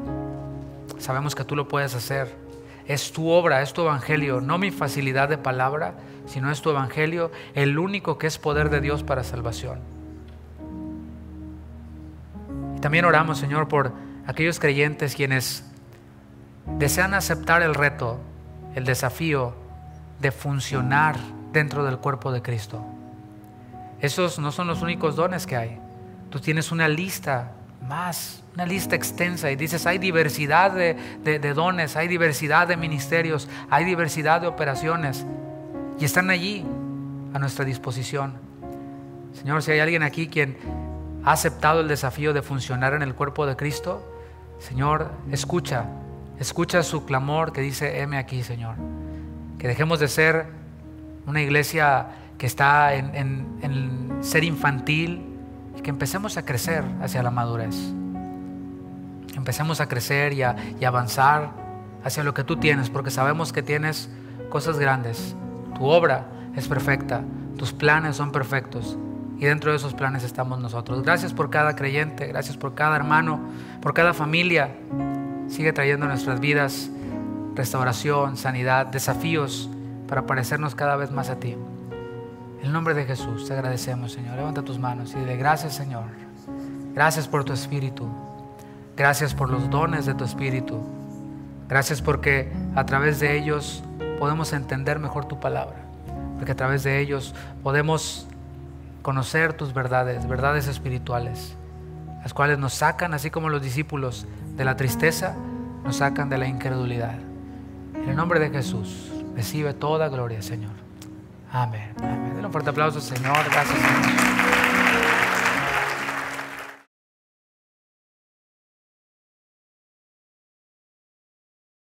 [SPEAKER 1] Sabemos que tú lo puedes hacer. Es tu obra, es tu evangelio, no mi facilidad de palabra, sino es tu evangelio, el único que es poder de Dios para salvación. Y también oramos, Señor, por aquellos creyentes quienes desean aceptar el reto, el desafío de funcionar dentro del cuerpo de Cristo. Esos no son los únicos dones que hay. Tú tienes una lista más, una lista extensa, y dices, hay diversidad de dones, hay diversidad de ministerios, hay diversidad de operaciones, y están allí a nuestra disposición. Señor, si hay alguien aquí quien ha aceptado el desafío de funcionar en el cuerpo de Cristo, Señor, escucha su clamor que dice, heme aquí, Señor. Que dejemos de ser una iglesia que está en ser infantil, y que empecemos a crecer hacia la madurez. Empecemos a crecer y a avanzar hacia lo que tú tienes, porque sabemos que tienes cosas grandes. Tu obra es perfecta, tus planes son perfectos, y dentro de esos planes estamos nosotros. Gracias por cada creyente, gracias por cada hermano, por cada familia. Sigue trayendo a nuestras vidas restauración, sanidad, desafíos para parecernos cada vez más a ti. En el nombre de Jesús te agradecemos, Señor. Levanta tus manos y dile, gracias, Señor. Gracias por tu Espíritu. Gracias por los dones de tu Espíritu. Gracias porque a través de ellos podemos entender mejor tu palabra. Porque a través de ellos podemos conocer tus verdades, verdades espirituales, las cuales nos sacan, así como los discípulos, de la tristeza, nos sacan de la incredulidad. En el nombre de Jesús, recibe toda gloria, Señor. Amén. Amén. Denle un fuerte aplauso, Señor. Gracias, Señor.